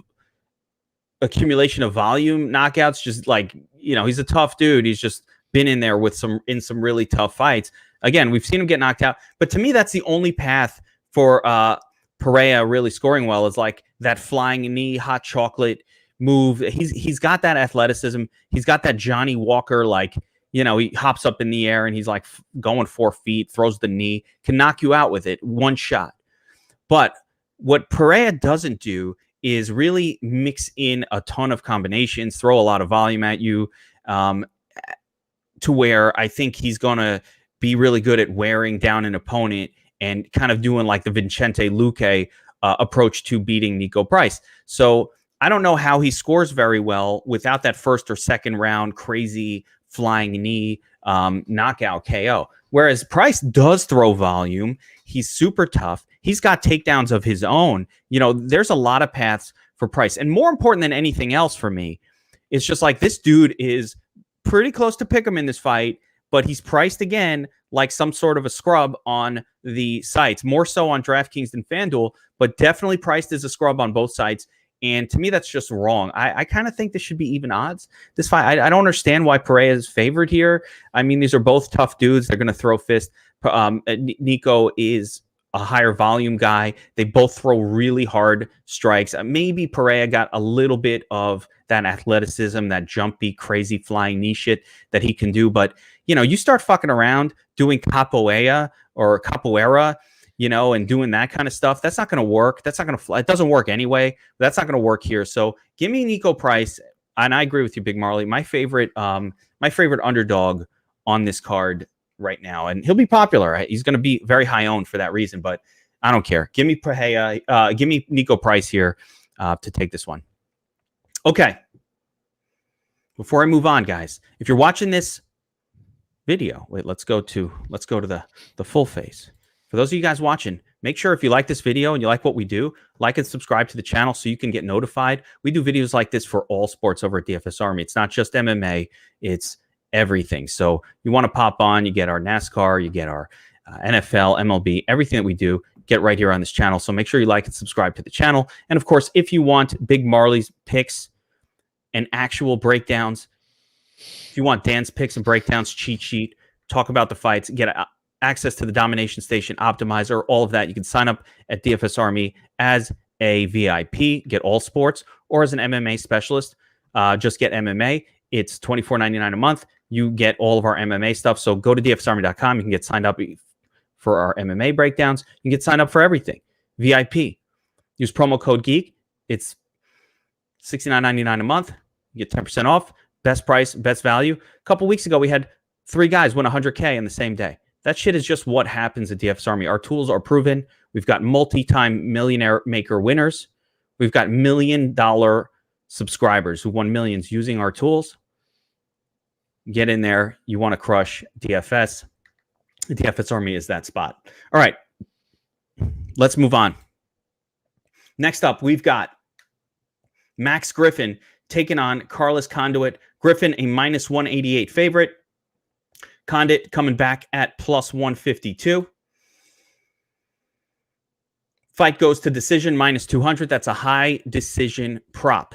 accumulation of volume knockouts. Just like, he's a tough dude. He's just been in there with some really tough fights. Again, we've seen him get knocked out, but to me, that's the only path for Poirer really scoring well is like that flying knee, hot chocolate move. He's got that athleticism. He's got that Johnny Walker, he hops up in the air and he's like going 4 feet, throws the knee, can knock you out with it, one shot. But what Poirer doesn't do is really mix in a ton of combinations, throw a lot of volume at you, to where I think he's going to be really good at wearing down an opponent and kind of doing like the Vicente Luque approach to beating Nico Price. So I don't know how he scores very well without that first or second round crazy flying knee knockout KO. Whereas Price does throw volume. He's super tough. He's got takedowns of his own. There's a lot of paths for Price. And more important than anything else for me, it's just like this dude is pretty close to pick him in this fight, but he's priced again like some sort of a scrub on the sites, more so on DraftKings than FanDuel, but definitely priced as a scrub on both sites. And to me, that's just wrong. I kind of think this should be even odds. This fight, I don't understand why Poirer is favored here. I mean, these are both tough dudes. They're going to throw fist. Nico is a higher volume guy. They both throw really hard strikes. Maybe Poirer got a little bit of that athleticism, that jumpy, crazy flying knee shit that he can do. But, you start fucking around doing capoeira, and doing that kind of stuff. That's not going to work. That's not going to fly. It doesn't work anyway. That's not going to work here. So give me Nico Price. And I agree with you, Big Marley. My favorite underdog on this card right now, and he'll be popular. He's going to be very high owned for that reason, but I don't care. Give me Nico Price here to take this one. Okay. Before I move on, guys, if you're watching this video, let's go to the full face. For those of you guys watching, make sure if you like this video and you like what we do, like and subscribe to the channel so you can get notified. We do videos like this for all sports over at DFS Army. It's not just MMA, it's everything. So you want to pop on, you get our NASCAR, you get our NFL, MLB, everything that we do, get right here on this channel. So make sure you like and subscribe to the channel. And of course, if you want Big Marley's picks and actual breakdowns, if you want Dan's picks and breakdowns, cheat sheet, talk about the fights, get access to the Domination Station, Optimizer, all of that, you can sign up at DFS Army as a VIP, get all sports, or as an MMA specialist, just get MMA. It's $24.99 a month. You get all of our MMA stuff. So go to dfsarmy.com. You can get signed up for our MMA breakdowns. You can get signed up for everything. VIP. Use promo code Geek. It's $69.99 a month. You get 10% off. Best price, best value. A couple weeks ago, we had 3 guys win $100K in the same day. That shit is just what happens at DFS Army. Our tools are proven. We've got multi-time millionaire maker winners. We've got $1 million subscribers who won millions using our tools. Get in there. You want to crush DFS. The DFS Army is that spot. All right. Let's move on. Next up, we've got Max Griffin taking on Carlos Condit. Griffin, a minus 188 favorite. Condit coming back at plus 152. Fight goes to decision, minus 200. That's a high decision prop.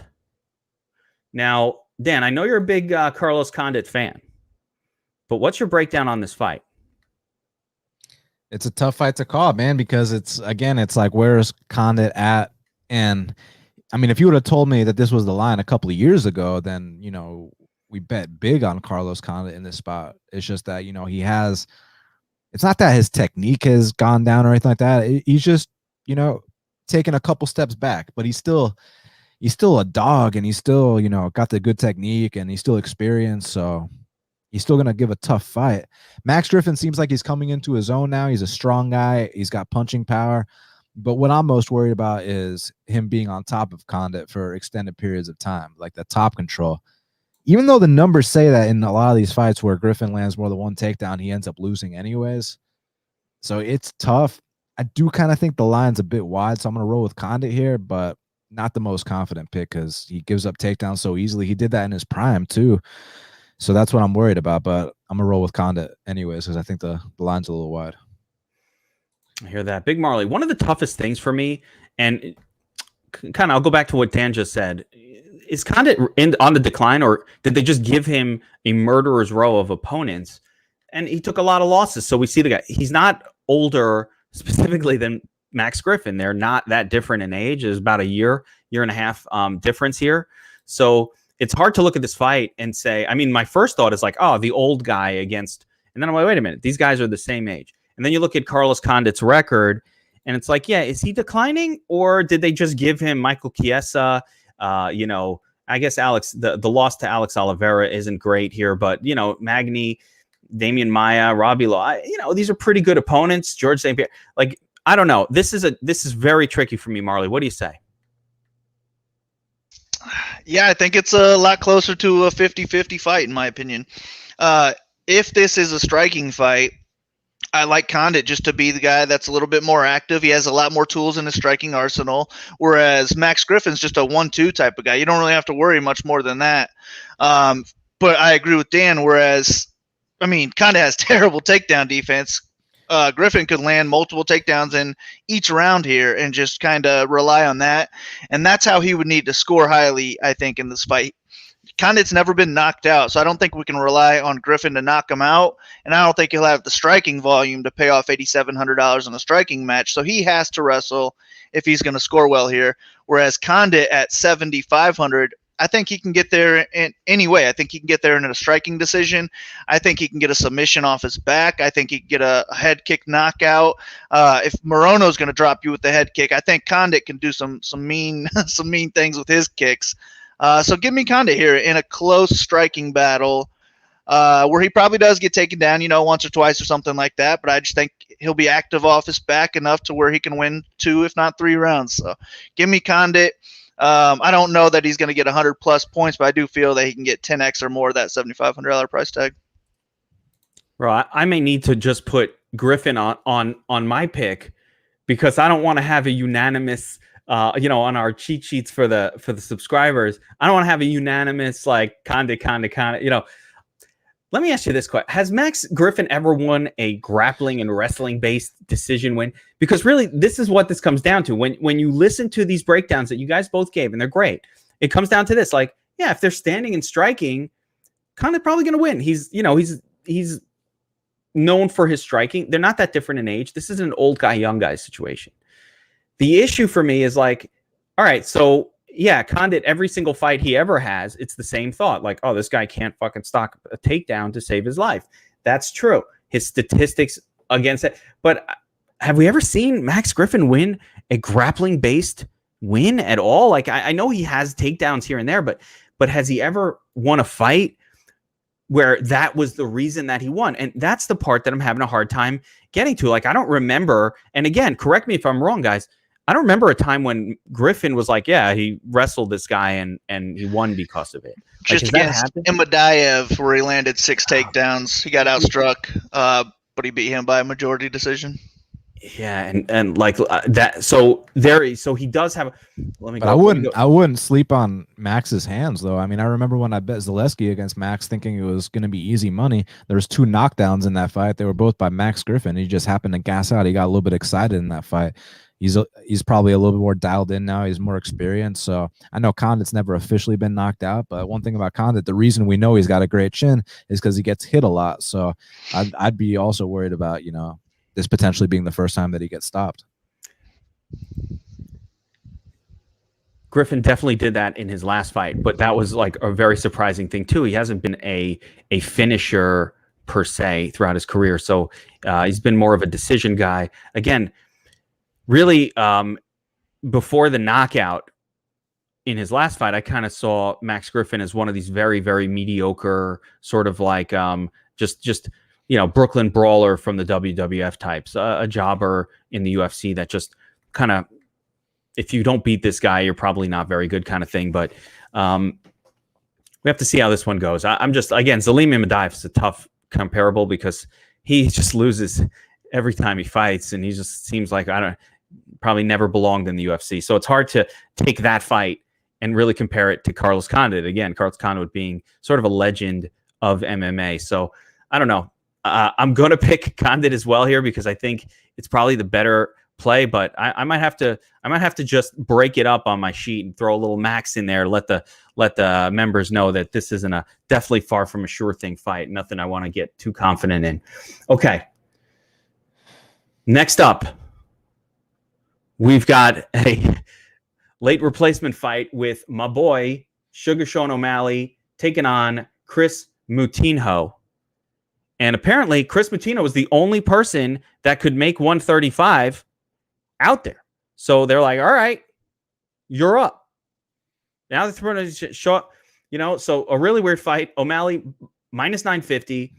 Now, Dan, I know you're a big Carlos Condit fan, but what's your breakdown on this fight? It's a tough fight to call, man, because it's like, where's Condit at? And I mean, if you would have told me that this was the line a couple of years ago, then, we bet big on Carlos Condit in this spot. It's just that, it's not that his technique has gone down or anything like that. He's just, taking a couple steps back, but he's still a dog, and he's still, got the good technique, and he's still experienced. So he's still going to give a tough fight. Max Griffin seems like he's coming into his own now. He's a strong guy. He's got punching power. But what I'm most worried about is him being on top of Condit for extended periods of time, like the top control. Even though the numbers say that in a lot of these fights where Griffin lands more than one takedown, he ends up losing anyways. So it's tough. I do kind of think the line's a bit wide, so I'm going to roll with Condit here, but not the most confident pick because he gives up takedowns so easily. He did that in his prime too. So that's what I'm worried about, but I'm going to roll with Condit anyways because I think the line's a little wide. I hear that. Big Marley, one of the toughest things for me, and kind of I'll go back to what Dan just said, is Condit on the decline, or did they just give him a murderer's row of opponents? And he took a lot of losses. So we see the guy. He's not older specifically than Max Griffin. They're not that different in age. There's about a year and a half difference here. So it's hard to look at this fight and say, I mean, my first thought is like, oh, the old guy against, and then I'm like, wait a minute, these guys are the same age. And then you look at Carlos Condit's record, and it's like, yeah, is he declining, or did they just give him Michael Chiesa? I guess the loss to Alex Oliveira isn't great here, but Magny, Damian Maia, Robbie Law, these are pretty good opponents. George St. Pierre, like, I don't know. This is very tricky for me, Marley. What do you say? Yeah, I think it's a lot closer to a 50-50 fight, in my opinion. If this is a striking fight, I like Condit just to be the guy that's a little bit more active. He has a lot more tools in his striking arsenal, whereas Max Griffin's just a 1-2 type of guy. You don't really have to worry much more than that. But I agree with Dan, whereas, I mean, Condit has terrible takedown defense. Griffin could land multiple takedowns in each round here and just kind of rely on that. And that's how he would need to score highly, I think, in this fight. Condit's never been knocked out, so I don't think we can rely on Griffin to knock him out, and I don't think he'll have the striking volume to pay off $8,700 in a striking match, so he has to wrestle if he's going to score well here, whereas Condit at $7,500, I think he can get there in any way. I think he can get there in a striking decision. I think he can get a submission off his back. I think he can get a head kick knockout. If Morono's going to drop you with the head kick, I think Condit can do some mean some mean things with his kicks. So give me Condit here in a close striking battle where he probably does get taken down, once or twice or something like that. But I just think he'll be active off his back enough to where he can win 2, if not 3 rounds. So give me Condit. I don't know that he's going to get 100+ points, but I do feel that he can get 10x or more of that $7,500 price tag. Bro, I may need to just put Griffin on my pick because I don't want to have a unanimous on our cheat sheets for the subscribers. I don't want to have a unanimous like Condit. Let me ask you this question. Has Max Griffin ever won a grappling and wrestling based decision win? Because really, this is what this comes down to. When you listen to these breakdowns that you guys both gave, and they're great, it comes down to this. Like, yeah, if they're standing and striking, Condit probably going to win. He's known for his striking. They're not that different in age. This is an old guy, young guy situation. The issue for me is like, all right, so yeah, Condit, every single fight he ever has, it's the same thought. Like, oh, this guy can't fucking stock a takedown to save his life. That's true. His statistics against it. But have we ever seen Max Griffin win a grappling-based win at all? Like, I know he has takedowns here and there, but has he ever won a fight where that was the reason that he won? And that's the part that I'm having a hard time getting to. Like, I don't remember, and again, correct me if I'm wrong, guys, I don't remember a time when Griffin was like, yeah, he wrestled this guy and he won because of it. Just against Imadaev, where he landed 6 takedowns. He got outstruck, but he beat him by a majority decision. Yeah, and like that. So he does have. Let me. But I wouldn't sleep on Max's hands though. I mean, I remember when I bet Zaleski against Max, thinking it was going to be easy money. There was 2 knockdowns in that fight. They were both by Max Griffin. He just happened to gas out. He got a little bit excited in that fight. he's probably a little bit more dialed in now. He's more experienced. So I know Condit's never officially been knocked out, but one thing about Condit, the reason we know he's got a great chin is because he gets hit a lot. So I'd be also worried about, this potentially being the first time that he gets stopped. Griffin definitely did that in his last fight, but that was like a very surprising thing too. He hasn't been a finisher per se throughout his career. So he's been more of a decision guy. Again, really, before the knockout in his last fight, I kind of saw Max Griffin as one of these very, very mediocre sort of like just Brooklyn brawler from the WWF types, a jobber in the UFC that just kind of, if you don't beat this guy, you're probably not very good kind of thing. But we have to see how this one goes. I'm just, again, Zelim Imadaev is a tough comparable because he just loses every time he fights, and he just seems like, probably never belonged in the UFC. So it's hard to take that fight and really compare it to Carlos Condit. Again, Carlos Condit being sort of a legend of MMA. So I don't know. I'm going to pick Condit as well here because I think it's probably the better play, but I might have to just break it up on my sheet and throw a little max in there. Let the members know that this isn't definitely far from a sure thing fight. Nothing I want to get too confident in. Okay. Next up, we've got a late replacement fight with my boy Sugar Sean O'Malley taking on Chris Moutinho. And apparently Chris Moutinho was the only person that could make 135 out there. So they're like, all right, you're up. Now they're throwing a shot, so a really weird fight. O'Malley minus 950,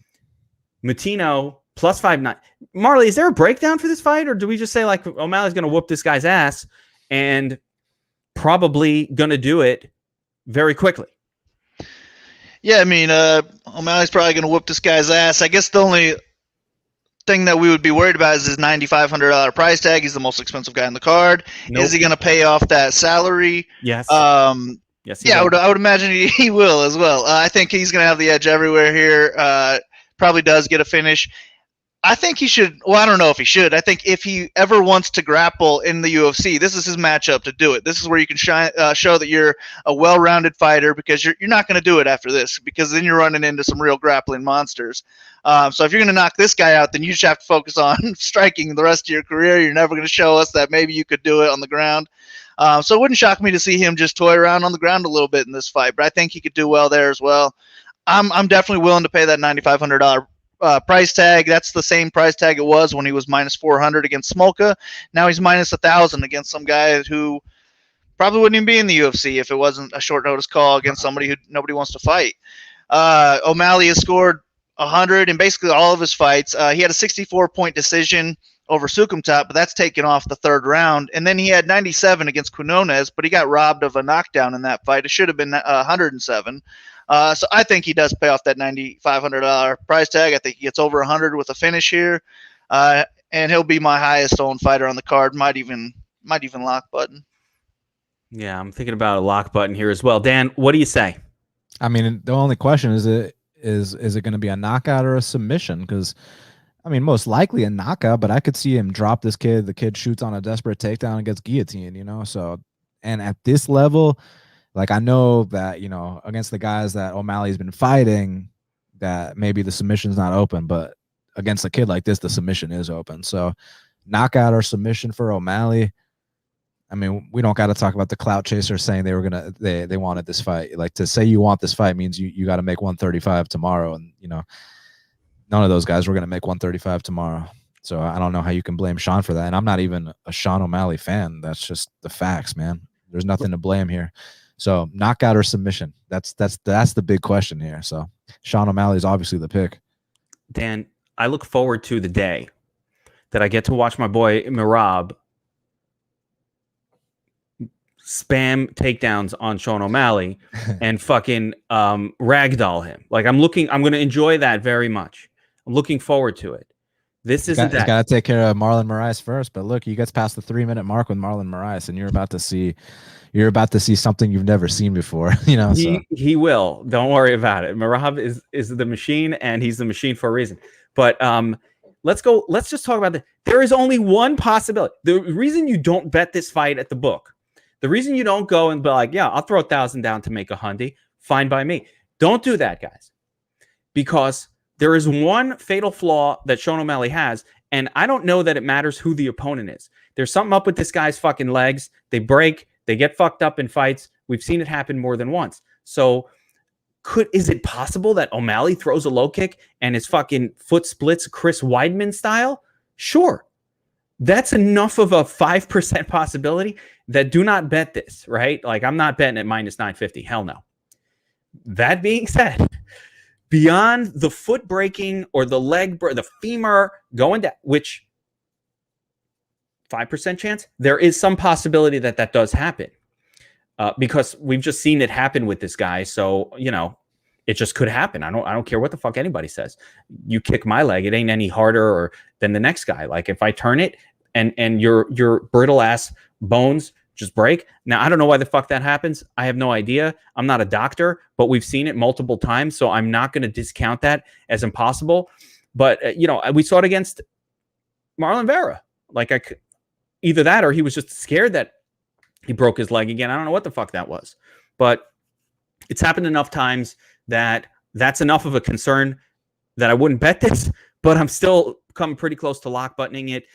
Moutinho plus 5'9". Marley, is there a breakdown for this fight, or do we just say like O'Malley's going to whoop this guy's ass and probably going to do it very quickly? Yeah, I mean, O'Malley's probably going to whoop this guy's ass. I guess the only thing that we would be worried about is his $9,500 price tag. He's the most expensive guy on the card. Nope. Is he going to pay off that salary? Yes. Yes. Yeah, I would imagine he will as well. I think he's going to have the edge everywhere here. Probably does get a finish. I think he should. Well, I don't know if he should. I think if he ever wants to grapple in the UFC, this is his matchup to do it. This is where you can show that you're a well-rounded fighter, because you're not going to do it after this, because then you're running into some real grappling monsters. So if you're going to knock this guy out, then you just have to focus on striking the rest of your career. You're never going to show us that maybe you could do it on the ground. So it wouldn't shock me to see him just toy around on the ground a little bit in this fight, but I think he could do well there as well. I'm definitely willing to pay that $9,500 price tag. That's the same price tag it was when he was minus 400 against Smolka. Now he's minus 1,000 against some guy who probably wouldn't even be in the UFC if it wasn't a short notice call against somebody who nobody wants to fight. O'Malley has scored 100 in basically all of his fights. He had a 64-point decision over Sukumtap, but that's taken off the third round. And then he had 97 against Quinones, but he got robbed of a knockdown in that fight. It should have been 107. So I think he does pay off that $9,500 price tag. I think he gets over 100 with a finish here, and he'll be my highest owned fighter on the card. Might even lock button. Yeah, I'm thinking about a lock button here as well. Dan, what do you say? I mean, the only question is it going to be a knockout or a submission? Because I mean, most likely a knockout, but I could see him drop this kid. The kid shoots on a desperate takedown and gets guillotined. So, and at this level, like, I know that, against the guys that O'Malley's been fighting, that maybe the submission's not open, but against a kid like this, the submission is open. So knockout or submission for O'Malley. I mean, we don't got to talk about the clout chasers saying they wanted this fight. Like, to say you want this fight means you got to make 135 tomorrow. And, none of those guys were going to make 135 tomorrow. So I don't know how you can blame Sean for that. And I'm not even a Sean O'Malley fan. That's just the facts, man. There's nothing to blame here. So knockout or submission, that's the big question here. So Sean O'Malley is obviously the pick. Dan, I look forward to the day that I get to watch my boy Merab spam takedowns on Sean O'Malley and fucking ragdoll him. Like, I'm going to enjoy that very much. I'm looking forward to it. This isn't that. You got to take care of Marlon Moraes first, but look, he gets past the 3-minute mark with Marlon Moraes, and you're about to see something you've never seen before. He will. Don't worry about it. Merab is the machine, and he's the machine for a reason. But let's just talk about that. There is only one possibility. The reason you don't bet this fight at the book, the reason you don't go and be like, yeah, I'll throw 1,000 down to make $100, fine by me. Don't do that, guys. Because there is one fatal flaw that Sean O'Malley has, and I don't know that it matters who the opponent is. There's something up with this guy's fucking legs. They break. They get fucked up in fights. We've seen it happen more than once. So is it possible that O'Malley throws a low kick and his fucking foot splits Chris Weidman style? Sure. That's enough of a 5% possibility that do not bet this, right? Like, I'm not betting at minus 950. Hell no. That being said, beyond the foot breaking or the leg, the femur going down, which 5% chance, there is some possibility that that does happen because we've just seen it happen with this guy. So, you know, it just could happen. I don't care what the fuck anybody says. You kick my leg, it ain't any harder than the next guy. Like, if I turn it and your brittle ass bones just break. Now, I don't know why the fuck that happens. I have no idea. I'm not a doctor, but we've seen it multiple times. So I'm not going to discount that as impossible. But, you know, we saw it against Marlon Vera. Like, either that or he was just scared that he broke his leg again. I don't know what the fuck that was. But it's happened enough times that that's enough of a concern that I wouldn't bet this. But I'm still coming pretty close to lock buttoning it.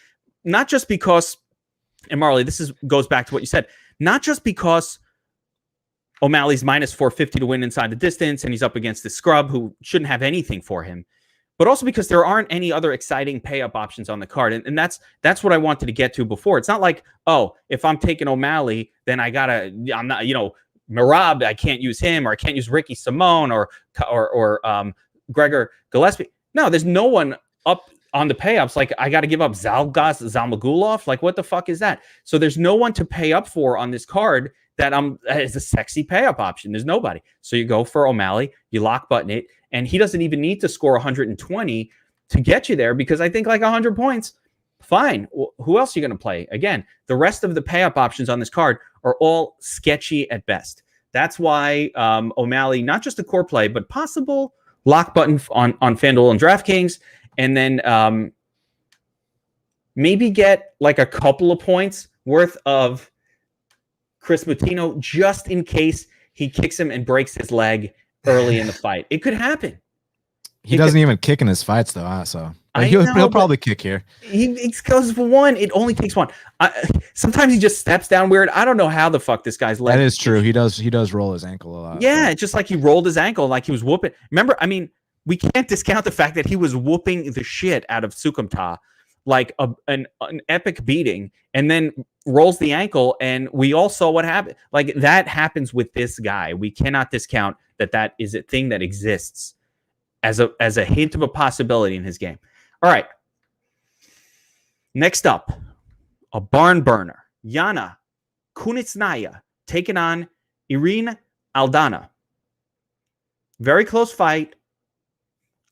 Not just because... And Marley, goes back to what you said. Not just because O'Malley's minus 450 to win inside the distance, and he's up against this scrub who shouldn't have anything for him, but also because there aren't any other exciting pay-up options on the card. And that's what I wanted to get to before. It's not like, oh, if I'm taking O'Malley, then I'm not, you know, Merab, I can't use him, or I can't use Ricky Simone or Gregor Gillespie. No, there's no one up on the pay-ups. Like, I got to give up Zalgas Zalmagulov. Like, what the fuck is that? So there's no one to pay up for on this card that is a sexy pay-up option. There's nobody. So you go for O'Malley, you lock button it, and he doesn't even need to score 120 to get you there, because I think like 100 points, fine. Well, who else are you going to play? Again, the rest of the pay-up options on this card are all sketchy at best. That's why O'Malley, not just a core play, but possible lock button on Fanduel and Draftkings. And then maybe get like a couple of points worth of Chris Moutinho just in case he kicks him and breaks his leg early in the fight. It could happen. He doesn't even kick in his fights, though. So he'll probably kick here. He goes for one. It only takes one. Sometimes he just steps down weird. I don't know how the fuck this guy's leg. That is true. He does roll his ankle a lot. Yeah, it's just like he rolled his ankle like he was whooping. Remember, I mean, we can't discount the fact that he was whooping the shit out of Sukumta, like an epic beating, and then rolls the ankle, and we all saw what happened. Like, that happens with this guy. We cannot discount that is a thing that exists as a hint of a possibility in his game. All right. Next up, a barn burner. Jana Kunitsnaya taking on Irene Aldana. Very close fight.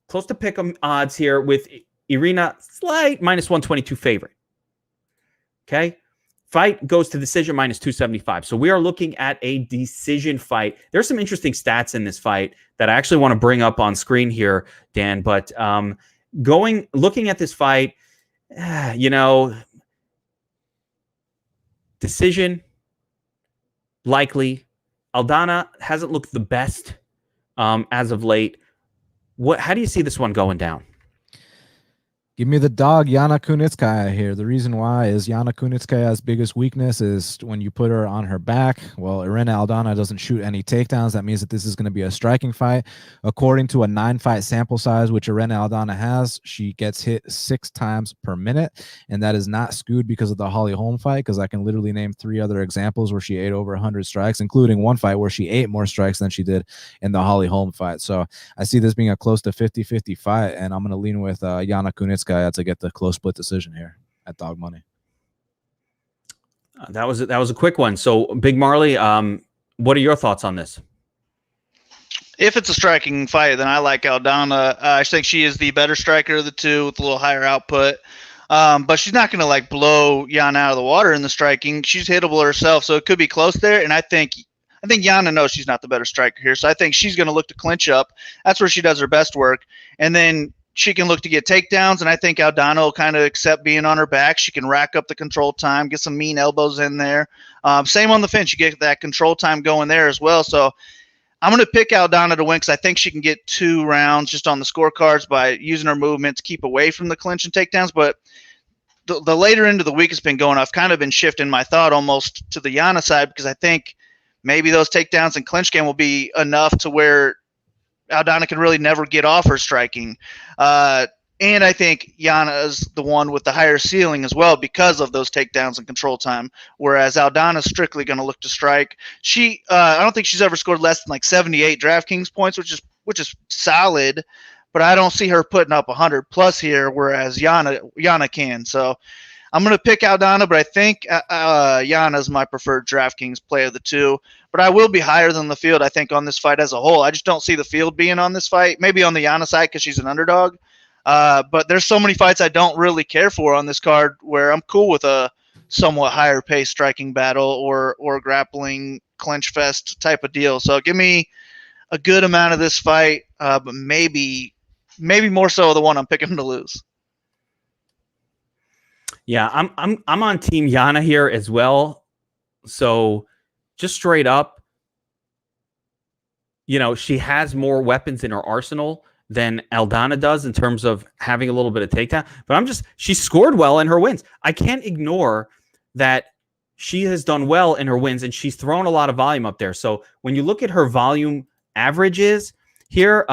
Close to pick 'em odds here with Irina, slight minus 122 favorite. Okay. Fight goes to decision minus 275. So we are looking at a decision fight. There's some interesting stats in this fight that I actually want to bring up on screen here, Dan. But looking at this fight, you know, decision likely. Aldana hasn't looked the best as of late. How do you see this one going down? Give me the dog, Jana Kunitsnaya here. The reason why is Jana Kunitskaya's biggest weakness is when you put her on her back. Well, Irina Aldana doesn't shoot any takedowns. That means that this is going to be a striking fight. According to a 9-fight sample size, which Irina Aldana has, she gets hit 6 times per minute, and that is not skewed because of the Holly Holm fight, because I can literally name 3 other examples where she ate over 100 strikes, including one fight where she ate more strikes than she did in the Holly Holm fight. So I see this being a close to 50-50 fight, and I'm going to lean with Jana Kunitskaya to get the close split decision here at dog money. That was a quick one. So, BigMarley, what are your thoughts on this? If it's a striking fight, then I like Aldana. I think she is the better striker of the two with a little higher output. But she's not going to like blow Jana out of the water in the striking. She's hittable herself, so it could be close there. And I think Jana knows she's not the better striker here, so I think she's going to look to clinch up. That's where she does her best work. And then she can look to get takedowns, and I think Aldana will kind of accept being on her back. She can rack up the control time, get some mean elbows in there. Same on the fence. You get that control time going there as well. So I'm going to pick Aldana to win because I think she can get 2 rounds just on the scorecards by using her movement to keep away from the clinch and takedowns. But the later into the week has been going, I've kind of been shifting my thought almost to the Jana side because I think maybe those takedowns and clinch game will be enough to where Aldana can really never get off her striking. And I think Jana is the one with the higher ceiling as well because of those takedowns and control time, whereas Aldana is strictly going to look to strike. I don't think she's ever scored less than like 78 DraftKings points, which is solid, but I don't see her putting up 100 plus here, whereas Jana can. So I'm going to pick Aldana, but I think Jana is my preferred DraftKings play of the two. But I will be higher than the field, I think, on this fight as a whole. I just don't see the field being on this fight. Maybe on the Jana side because she's an underdog. But there's so many fights I don't really care for on this card where I'm cool with a somewhat higher pace striking battle or grappling clinch fest type of deal. So give me a good amount of this fight, but maybe more so the one I'm picking to lose. Yeah, I'm on Team Jana here as well. So just straight up, she has more weapons in her arsenal than Aldana does in terms of having a little bit of takedown. But she scored well in her wins. I can't ignore that she has done well in her wins, and she's thrown a lot of volume up there. So when you look at her volume averages here,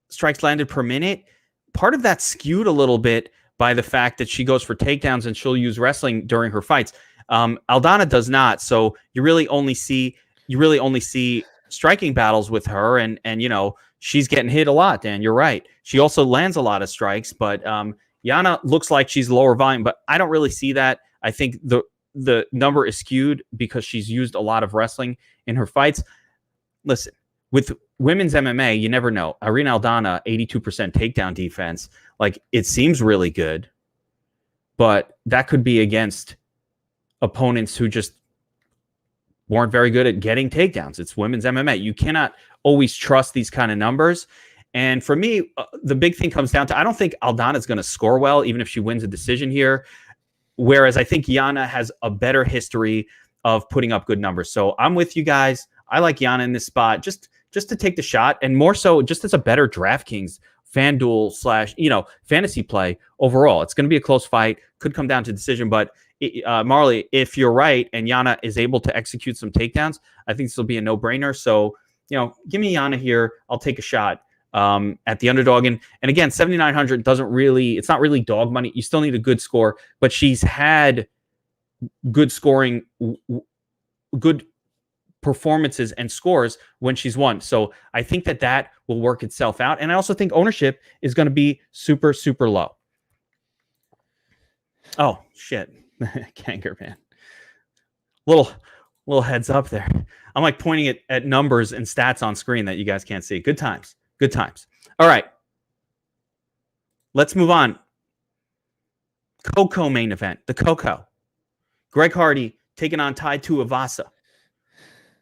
strikes landed per minute, part of that skewed a little bit by the fact that she goes for takedowns and she'll use wrestling during her fights. Aldana does not. So you really only see striking battles with her, and she's getting hit a lot, Dan. You're right. She also lands a lot of strikes, but Jana looks like she's lower volume, but I don't really see that. I think the number is skewed because she's used a lot of wrestling in her fights. Listen, with women's MMA, you never know. Irene Aldana, 82% takedown defense. Like, it seems really good, but that could be against opponents who just weren't very good at getting takedowns. It's women's MMA. You cannot always trust these kind of numbers. And for me, the big thing comes down to, I don't think Aldana is going to score well, even if she wins a decision here. Whereas I think Jana has a better history of putting up good numbers. So I'm with you guys. I like Jana in this spot just to take the shot, and more so just as a better DraftKings FanDuel / fantasy play overall. It's going to be a close fight. Could come down to decision, but Marley, if you're right and Jana is able to execute some takedowns, I think this will be a no-brainer. So, give me Jana here. I'll take a shot at the underdog. And again, 7,900 it's not really dog money. You still need a good score, but she's had good scoring, good performances and scores when she's won. So I think that will work itself out. And I also think ownership is going to be super, super low. Oh, shit. Ganger, man. Little heads up there. I'm like pointing at numbers and stats on screen that you guys can't see. Good times. Good times. All right. Let's move on. Coco main event. The Coco. Greg Hardy taking on Tai Tuivasa.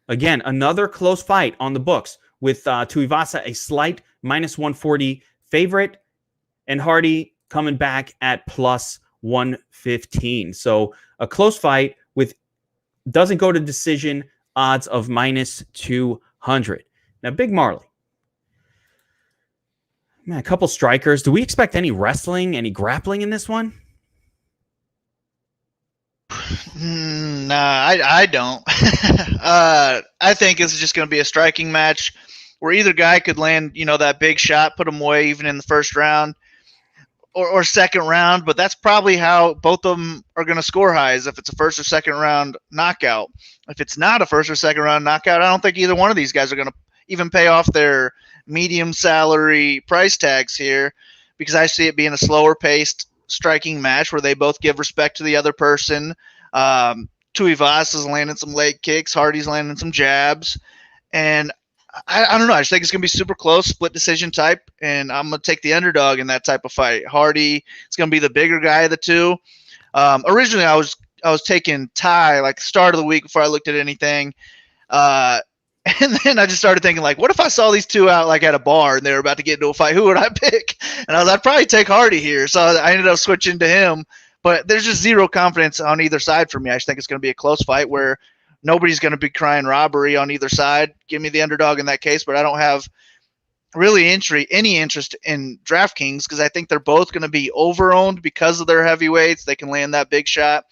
Again, another close fight on the books with Tuivasa a slight -140 favorite and Hardy coming back at +115. So a close fight with doesn't go to decision, odds of -200. Now, Big Marley. Man, a couple strikers. Do we expect any wrestling, any grappling in this one? Nah, I don't. I think this is just going to be a striking match where either guy could land, that big shot, put them away even in the first round or second round. But that's probably how both of them are going to score highs if it's a first or second round knockout. If it's not a first or second round knockout, I don't think either one of these guys are going to even pay off their medium salary price tags here, because I see it being a slower paced striking match where they both give respect to the other person. Tuivasa's landing some leg kicks, Hardy's landing some jabs, and I don't know. I just think it's gonna be super close, split decision type, and I'm gonna take the underdog in that type of fight. Hardy is gonna be the bigger guy of the two. Originally, I was taking Tai like start of the week before I looked at anything. And then I just started thinking, like, what if I saw these two out like at a bar and they were about to get into a fight? Who would I pick? And I'd probably take Hardy here. So I ended up switching to him. But there's just zero confidence on either side for me. I just think it's going to be a close fight where nobody's going to be crying robbery on either side. Give me the underdog in that case, but I don't have really any interest in DraftKings because I think they're both going to be over-owned because of their heavyweights. They can land that big shot.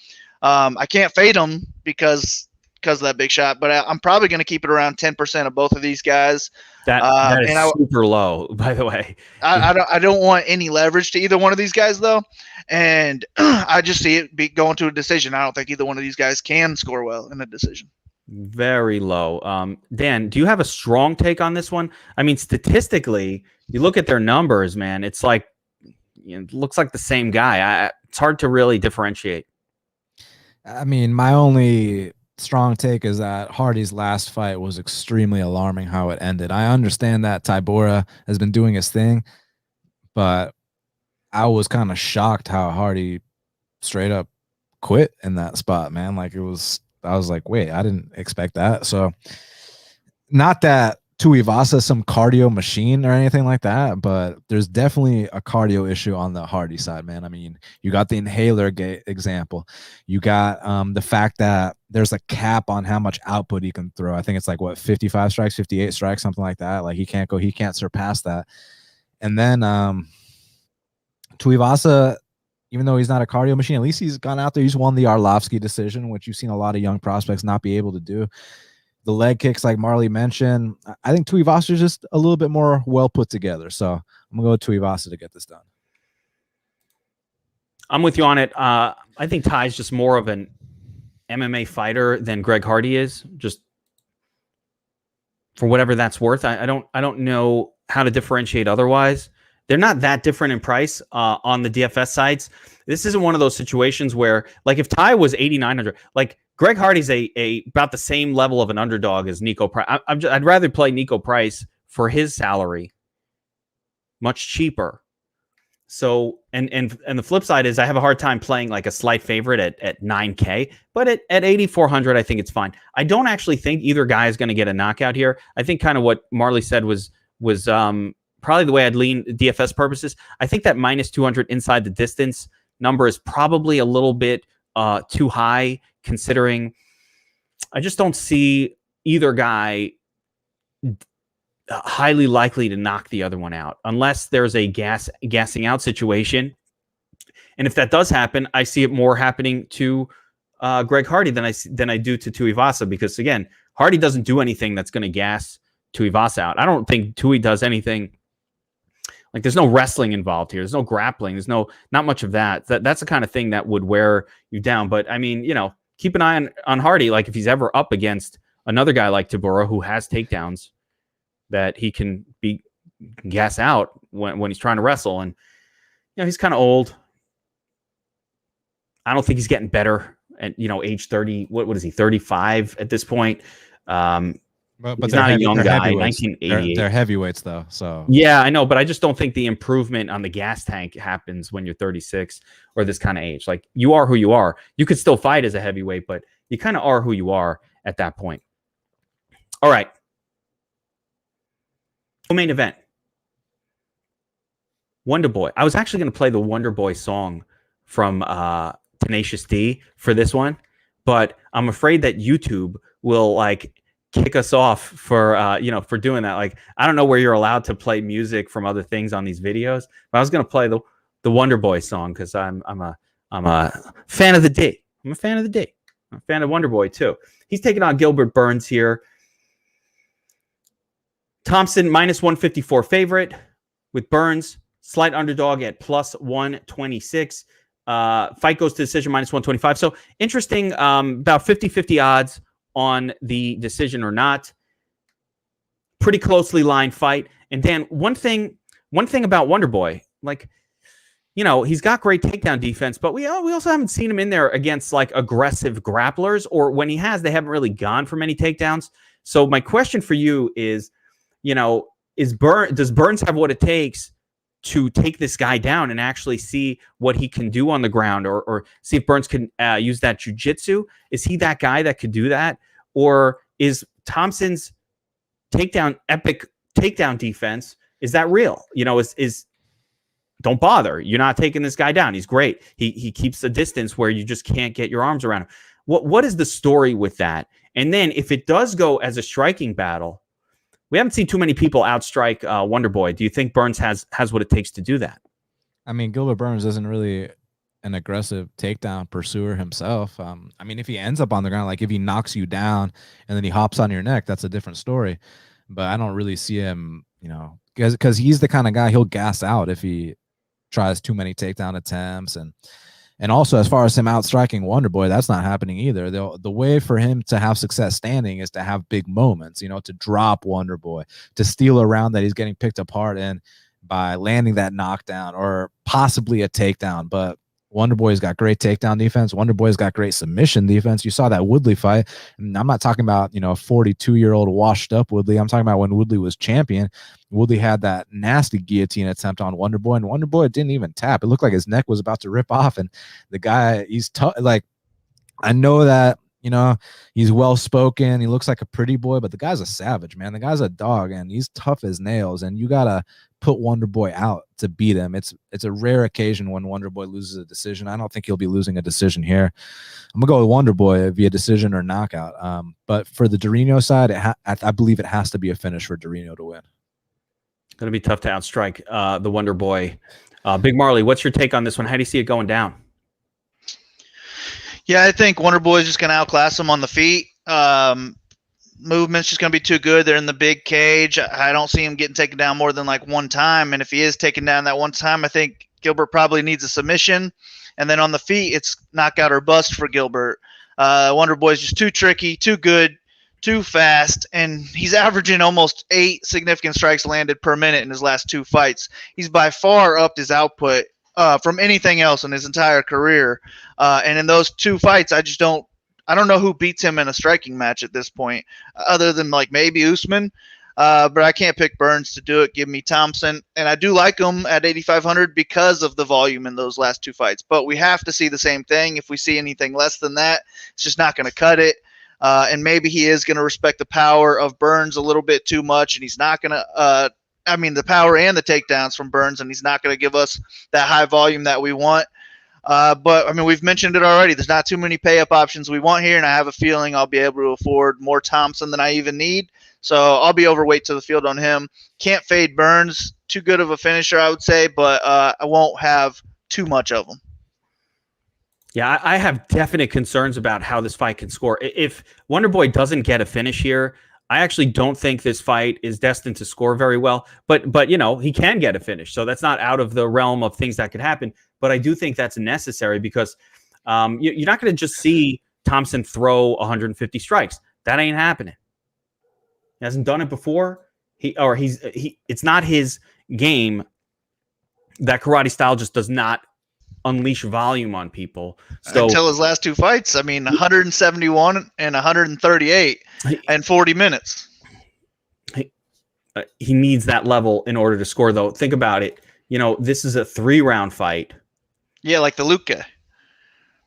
I can't fade them because of that big shot, but I'm probably going to keep it around 10% of both of these guys. That is super low, by the way. I don't want any leverage to either one of these guys, though. And I just see it going to a decision. I don't think either one of these guys can score well in a decision. Very low. Dan, do you have a strong take on this one? I mean, statistically, you look at their numbers, man, it's like, it looks like the same guy. It's hard to really differentiate. I mean, my only strong take is that Hardy's last fight was extremely alarming how it ended. I understand that Tybura has been doing his thing, but I was kind of shocked how Hardy straight up quit in that spot, man. Like I was like, wait, I didn't expect that. So not that Tuivasa is some cardio machine or anything like that, but there's definitely a cardio issue on the Hardy side, man. I mean, you got the inhaler example. You got the fact that there's a cap on how much output he can throw. I think it's like, what, 55 strikes, 58 strikes, something like that. Like he can't surpass that. And then Tuivasa, even though he's not a cardio machine, at least he's gone out there. He's won the Arlovsky decision, which you've seen a lot of young prospects not be able to do. The leg kicks, like Marley mentioned, I think Tuivasa is just a little bit more well put together. So I'm going to go with Tuivasa to get this done. I'm with you on it. I think Ty's just more of an MMA fighter than Greg Hardy is, just for whatever that's worth. I don't know how to differentiate otherwise. They're not that different in price on the DFS sites. This isn't one of those situations where, like, if Ty was 8,900, like Greg Hardy's a about the same level of an underdog as Nico Price. I'd rather play Nico Price for his salary, much cheaper. So, and the flip side is I have a hard time playing like a slight favorite at 9K, but at 8,400, I think it's fine. I don't actually think either guy is going to get a knockout here. I think kind of what Marley said was probably the way I'd lean DFS purposes. I think that minus 200 inside the distance number is probably a little bit too high, considering I just don't see either guy highly likely to knock the other one out unless there's a gassing out situation. And if that does happen, I see it more happening to Greg Hardy than I do to Tuivasa, because again, Hardy doesn't do anything that's going to gas Tuivasa out. I don't think Tui does anything. Like, there's no wrestling involved here. There's no grappling. There's not much of that. That's the kind of thing that would wear you down. But I mean, keep an eye on Hardy. Like, if he's ever up against another guy like Tybura who has takedowns that he can gas out when he's trying to wrestle. And he's kind of old. I don't think he's getting better at age 30. What is he? 35 at this point. But he's not a young guy. 1988. They're heavyweights, though. So yeah, I know, but I just don't think the improvement on the gas tank happens when you're 36 or this kind of age. Like, you are who you are. You could still fight as a heavyweight, but you kind of are who you are at that point. All right. Main event. Wonder Boy. I was actually going to play the Wonder Boy song from Tenacious D for this one, but I'm afraid that YouTube will kick us off for doing that. Like, I don't know where you're allowed to play music from other things on these videos, but I was going to play the Wonder Boy song because I'm a fan of the D. I'm a fan of the D. I'm a fan of Wonder Boy too. He's taking on Gilbert Burns here. Thompson minus 154 favorite with Burns slight underdog at plus 126. Fight goes to decision minus 125. So interesting, about 50-50 odds on the decision or not. Pretty closely lined fight. And Dan, one thing about Wonder Boy, he's got great takedown defense, but we also haven't seen him in there against aggressive grapplers, or when he has, they haven't really gone for many takedowns. So my question for you is, does Burns have what it takes to take this guy down and actually see what he can do on the ground, or see if Burns can use that jiu-jitsu? Is he that guy that could do that? Or is Thompson's epic takedown defense, is that real? Is don't bother. You're not taking this guy down. He's great. He keeps the distance where you just can't get your arms around him. What is the story with that? And then if it does go as a striking battle, we haven't seen too many people outstrike Wonderboy. Do you think Burns has what it takes to do that? I mean, Gilbert Burns isn't really an aggressive takedown pursuer himself. I mean, if he ends up on the ground, like if he knocks you down and then he hops on your neck, that's a different story. But I don't really see him, because he's the kind of guy, he'll gas out if he tries too many takedown attempts. And also, as far as him outstriking Wonderboy, that's not happening either. The way for him to have success standing is to have big moments, to drop Wonderboy, to steal a round that he's getting picked apart in by landing that knockdown or possibly a takedown. But Wonderboy's got great takedown defense. Wonderboy's got great submission defense. You saw that Woodley fight. And I'm not talking about, a 42-year-old washed up Woodley. I'm talking about when Woodley was champion. Woodley had that nasty guillotine attempt on Wonderboy, and Wonderboy didn't even tap. It looked like his neck was about to rip off. And the guy, he's tough. Like, I know that, he's well-spoken. He looks like a pretty boy, but the guy's a savage, man. The guy's a dog, and he's tough as nails. And you got to put Wonderboy out to beat him. It's a rare occasion when Wonderboy loses a decision. I don't think he'll be losing a decision here. I'm gonna go with Wonderboy via decision or knockout. But for the Dorino side, I believe it has to be a finish for Dorino to win. Going to be tough to outstrike the Wonderboy. Big Marley, what's your take on this one? How do you see it going down? Yeah, I think Wonderboy is just going to outclass him on the feet. Movement's just going to be too good. They're in the big cage. I don't see him getting taken down more than like one time. And if he is taken down that one time, I think Gilbert probably needs a submission. And then on the feet, it's knockout or bust for Gilbert. Wonderboy's just too tricky, too good, too fast. And he's averaging almost 8 significant strikes landed per minute in his last 2 fights. He's by far upped his output from anything else in his entire career. And in those 2 fights, I don't know who beats him in a striking match at this point, other than like maybe Usman. But I can't pick Burns to do it. Give me Thompson. And I do like him at 8,500 because of the volume in those last 2 fights. But we have to see the same thing. If we see anything less than that, it's just not going to cut it. And maybe he is going to respect the power of Burns a little bit too much, and he's not going to the power and the takedowns from Burns, and he's not going to give us that high volume that we want. But, I mean, we've mentioned it already. There's not too many pay-up options we want here, and I have a feeling I'll be able to afford more Thompson than I even need. So I'll be overweight to the field on him. Can't fade Burns. Too good of a finisher, I would say, but I won't have too much of him. Yeah, I have definite concerns about how this fight can score. If Wonderboy doesn't get a finish here, I actually don't think this fight is destined to score very well. But he can get a finish, so that's not out of the realm of things that could happen. But I do think that's necessary because you're not going to just see Thompson throw 150 strikes. That ain't happening. He hasn't done it before. It's not his game. That karate style just does not unleash volume on people. So until his last 2 fights, 171 and 138 in 40 minutes. He needs that level in order to score, though. Think about it. This is a 3-round fight. Yeah, like the Luke guy.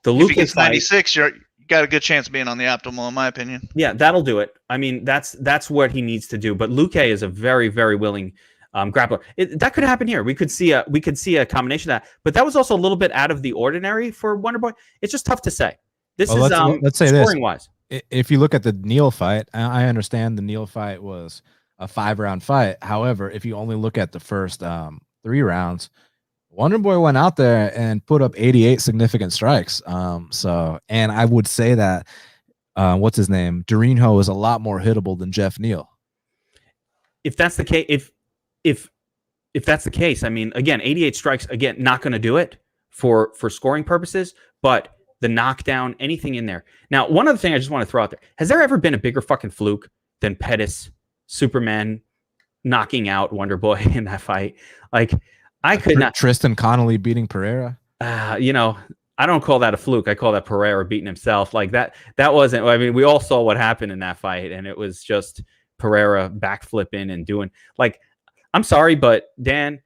If he gets 96, you got a good chance of being on the optimal, in my opinion. Yeah, that'll do it. I mean, that's what he needs to do. But Luke is a very, very willing grappler. That could happen here. We could see a combination of that. But that was also a little bit out of the ordinary for Wonderboy. It's just tough to say. Let's say scoring wise. If you look at the Neal fight, I understand the Neal fight was a 5-round fight. However, if you only look at the first 3 rounds, Wonderboy went out there and put up 88 significant strikes. And I would say that what's his name? Dorino is a lot more hittable than Jeff Neal. If that's the case, if that's the case, I mean, again, 88 strikes, again, not going to do it for scoring purposes, but the knockdown, anything in there. Now, one other thing I just want to throw out there. Has there ever been a bigger fucking fluke than Pettis, Superman knocking out Wonderboy in that fight? Like, I could not. Tristan Connolly beating Poirer. I don't call that a fluke. I call that Poirer beating himself. Like that wasn't. I mean, we all saw what happened in that fight, and it was just Poirer backflipping and doing. Like, I'm sorry, but Dan,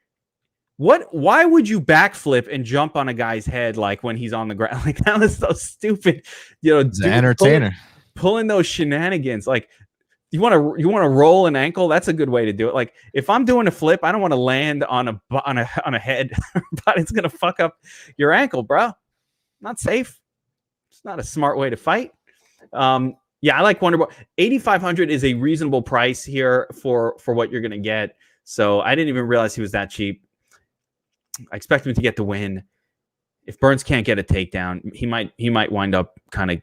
why would you backflip and jump on a guy's head like when he's on the ground? Like, that was so stupid. He's an entertainer. Pulling those shenanigans. Like, You want to roll an ankle? That's a good way to do it. Like if I'm doing a flip, I don't want to land on a head, but it's gonna fuck up your ankle, bro. Not safe. It's not a smart way to fight. Yeah, I like Wonderboy. 8,500 is a reasonable price here for what you're gonna get. So I didn't even realize he was that cheap. I expect him to get the win. If Burns can't get a takedown, he might wind up kind of,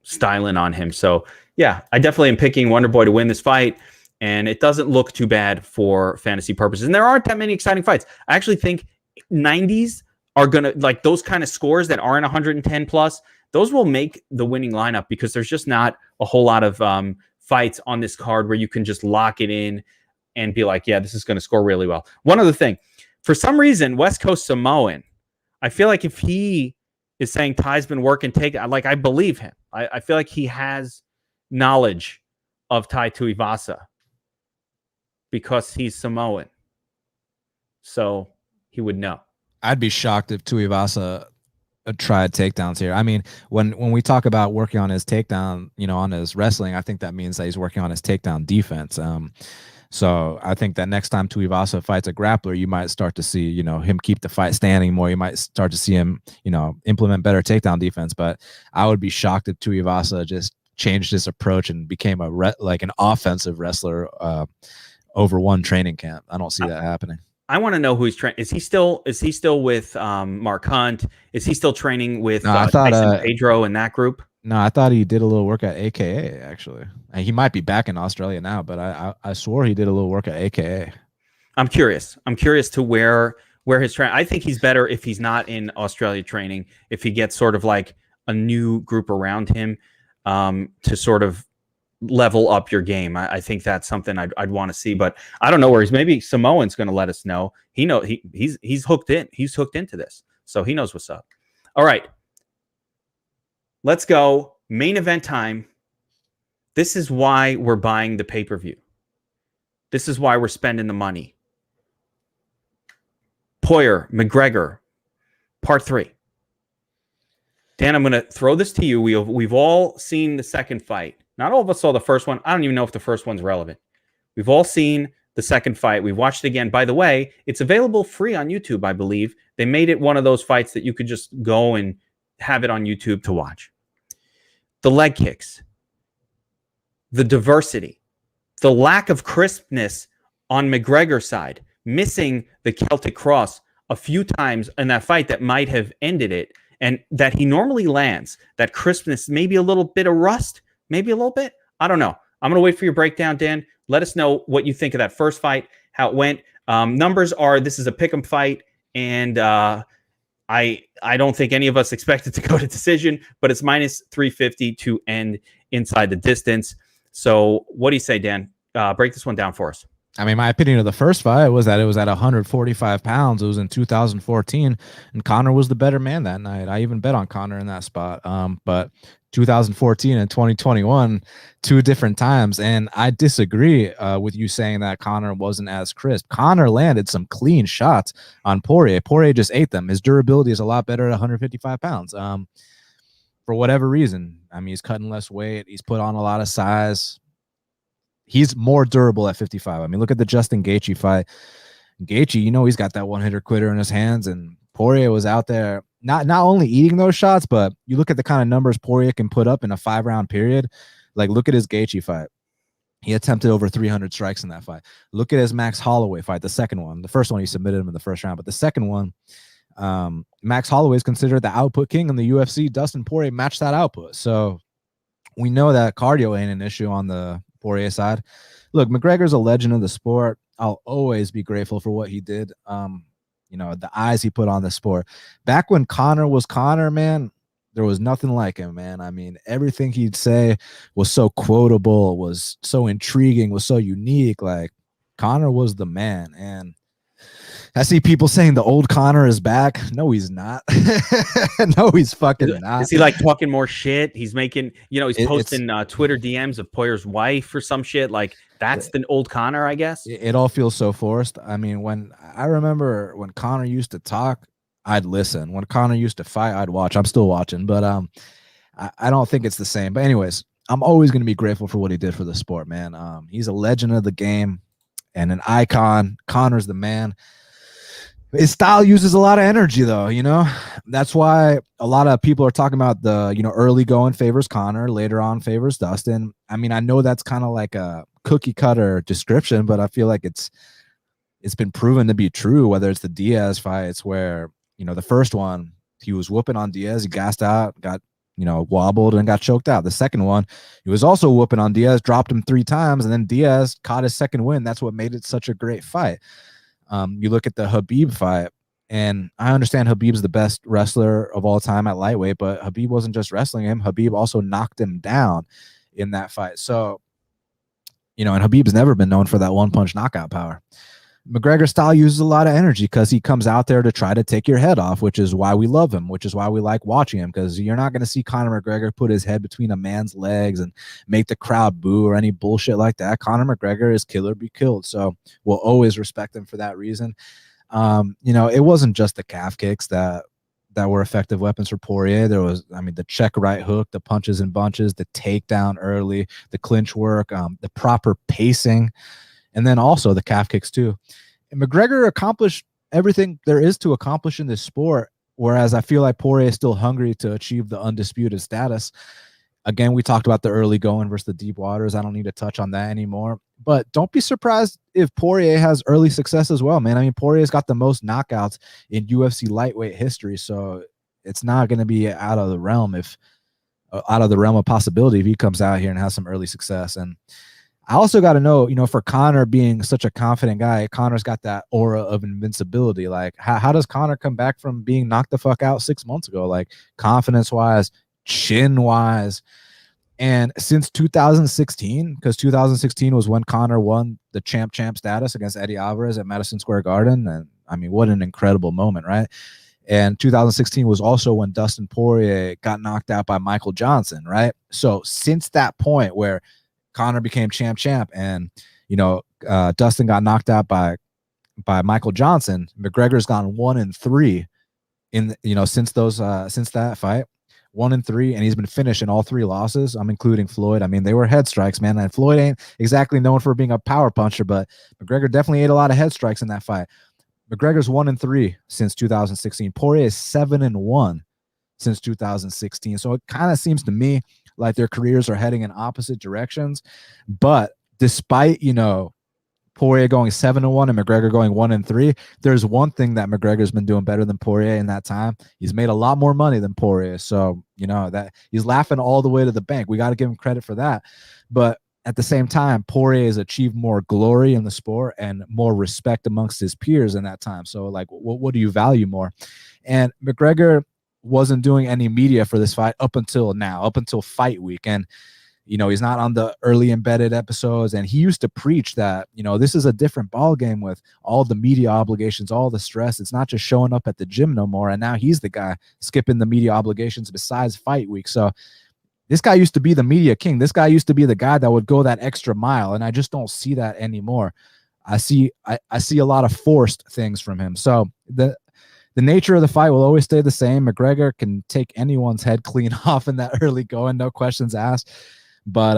styling on him. So yeah, I definitely am picking Wonderboy to win this fight, and it doesn't look too bad for fantasy purposes. And there aren't that many exciting fights. I actually think 90s are gonna, like, those kind of scores that aren't 110 plus. Those will make the winning lineup because there's just not a whole lot of fights on this card where you can just lock it in and be like, yeah, this is going to score really well. One other thing, for some reason, West Coast Samoan, I feel like if he is saying Ty's been working, I believe him. I feel like he has knowledge of Tai Tuivasa because he's Samoan. So he would know. I'd be shocked if Tuivasa tried takedowns here. I mean, when we talk about working on his takedown, on his wrestling, I think that means that he's working on his takedown defense. So I think that next time Tuivasa fights a grappler, you might start to see, him keep the fight standing more. You might start to see him, implement better takedown defense. But I would be shocked if Tuivasa just changed his approach and became an offensive wrestler over one training camp. I don't see that happening. I want to know who he's training. Is he still with Mark Hunt? Is he still training with Tyson Pedro in that group? No, I thought he did a little work at AKA, actually. He might be back in Australia now, but I swore he did a little work at AKA. I'm curious. I'm curious to where his training. I think he's better if he's not in Australia training, if he gets sort of like a new group around him to sort of level up your game. I think that's something I'd want to see, but I don't know where he's. Maybe Samoan's going to let us know. He's hooked in. He's hooked into this, so he knows what's up. All right. Let's go. Main event time. This is why we're buying the pay-per-view. This is why we're spending the money. Poirer, McGregor, part 3. Dan, I'm going to throw this to you. We've all seen the second fight. Not all of us saw the first one. I don't even know if the first one's relevant. We've all seen the second fight. We've watched it again. By the way, it's available free on YouTube, I believe. They made it one of those fights that you could just go and have it on YouTube to watch. The leg kicks, the diversity, the lack of crispness on McGregor's side, missing the Celtic cross a few times in that fight that might have ended it, and that he normally lands, that crispness, maybe a little bit of rust, maybe a little bit. I don't know. I'm going to wait for your breakdown, Dan. Let us know what you think of that first fight, how it went. Numbers are, this is a pick'em fight, and I don't think any of us expect it to go to decision, but it's minus 350 to end inside the distance. So what do you say, Dan? Break this one down for us. I mean, my opinion of the first fight was that it was at 145 pounds. It was in 2014, and Conor was the better man that night. I even bet on Conor in that spot. But 2014 and 2021, 2 different times. And I disagree with you saying that Conor wasn't as crisp. Conor landed some clean shots on Poirier. Poirier just ate them. His durability is a lot better at 155 pounds. For whatever reason. I mean, he's cutting less weight. He's put on a lot of size. He's more durable at 55. I mean, look at the Justin Gaethje fight. Gaethje, he's got that one-hitter quitter in his hands, and Poirier was out there not only eating those shots, but you look at the kind of numbers Poirier can put up in a 5-round period. Like, look at his Gaethje fight. He attempted over 300 strikes in that fight. Look at his Max Holloway fight, the second one. The first one, he submitted him in the first round, but the second one, Max Holloway is considered the output king in the UFC. Dustin Poirier matched that output. So we know that cardio ain't an issue on the Poirier side. Look, McGregor's a legend of the sport. I'll always be grateful for what he did. The eyes he put on the sport. Back when Conor was Conor, man, there was nothing like him, man. I mean, everything he'd say was so quotable, was so intriguing, was so unique. Like, Conor was the man. And I see people saying the old Conor is back. No, he's not. No, he's fucking not. Is he like talking more shit? He's making, he's posting Twitter DMs of Poirier's wife or some shit. Like, that's the old Conor, I guess. It all feels so forced. I mean, when I remember when Conor used to talk, I'd listen. When Conor used to fight, I'd watch. I'm still watching, but I don't think it's the same. But anyways, I'm always going to be grateful for what he did for the sport, man. He's a legend of the game and an icon. Conor's the man. His style uses a lot of energy, though, That's why a lot of people are talking about the, early going favors Conor, later on favors Dustin. I mean, I know that's kind of like a cookie cutter description, but I feel like it's been proven to be true, whether it's the Diaz fights where, the first one, he was whooping on Diaz, he gassed out, got, wobbled and got choked out. The second one, he was also whooping on Diaz, dropped him 3 times, and then Diaz caught his second win. That's what made it such a great fight. You look at the Khabib fight, and I understand Khabib's the best wrestler of all time at lightweight, but Khabib wasn't just wrestling him. Khabib also knocked him down in that fight. So, and Khabib's never been known for that one-punch knockout power. McGregor's style uses a lot of energy because he comes out there to try to take your head off, which is why we love him, which is why we like watching him, because you're not going to see Conor McGregor put his head between a man's legs and make the crowd boo or any bullshit like that. Conor McGregor is kill or be killed, so we'll always respect him for that reason. It wasn't just the calf kicks that were effective weapons for Poirier. There was, the check right hook, the punches and bunches, the takedown early, the clinch work, the proper pacing, and then also the calf kicks too. And McGregor accomplished everything there is to accomplish in this sport, whereas I feel like Poirier is still hungry to achieve the undisputed status. Again, we talked about the early going versus the deep waters. I don't need to touch on that anymore. But don't be surprised if Poirier has early success as well, man. Poirier's got the most knockouts in UFC lightweight history, so it's not going to be out of the realm of possibility if he comes out here and has some early success. And I also got to know, for Conor being such a confident guy, Conor's got that aura of invincibility. Like, how does Conor come back from being knocked the fuck out 6 months ago? Like, confidence-wise, chin-wise. And since 2016, because 2016 was when Conor won the champ status against Eddie Alvarez at Madison Square Garden. And, what an incredible moment, right? And 2016 was also when Dustin Poirier got knocked out by Michael Johnson, right? So since that point where Conor became champ, and Dustin got knocked out by Michael Johnson, McGregor's gone 1-3 in since that fight, 1-3, and he's been finished in all 3 losses. I'm including Floyd. They were head strikes, man, and Floyd ain't exactly known for being a power puncher, but McGregor definitely ate a lot of head strikes in that fight. McGregor's 1-3 since 2016. Poirier is 7-1 since 2016. So it kind of seems to me like their careers are heading in opposite directions. But despite, Poirier going 7-1 and McGregor going 1-3, there's one thing that McGregor's been doing better than Poirier in that time. He's made a lot more money than Poirier. So, that he's laughing all the way to the bank. We got to give him credit for that. But at the same time, Poirier has achieved more glory in the sport and more respect amongst his peers in that time. So, like, what do you value more? And McGregor wasn't doing any media for this fight up until fight week. And, he's not on the early embedded episodes. And he used to preach that, this is a different ball game with all the media obligations, all the stress. It's not just showing up at the gym no more. And now he's the guy skipping the media obligations besides fight week. So this guy used to be the media king. This guy used to be the guy that would go that extra mile. And I just don't see that anymore. I see a lot of forced things from him. So the nature of the fight will always stay the same. McGregor can take anyone's head clean off in that early going, no questions asked. But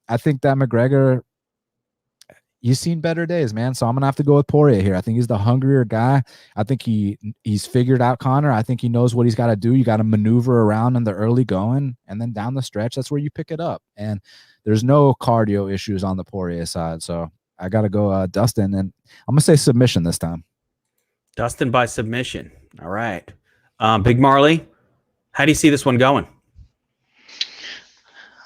I think that McGregor, he's seen better days, man. So I'm going to have to go with Poirier here. I think he's the hungrier guy. I think he's figured out Conor. I think he knows what he's got to do. You got to maneuver around in the early going, and then down the stretch, that's where you pick it up. And there's no cardio issues on the Poirier side. So I got to go Dustin, and I'm going to say submission this time. Dustin by submission. All right. Big Marley, how do you see this one going?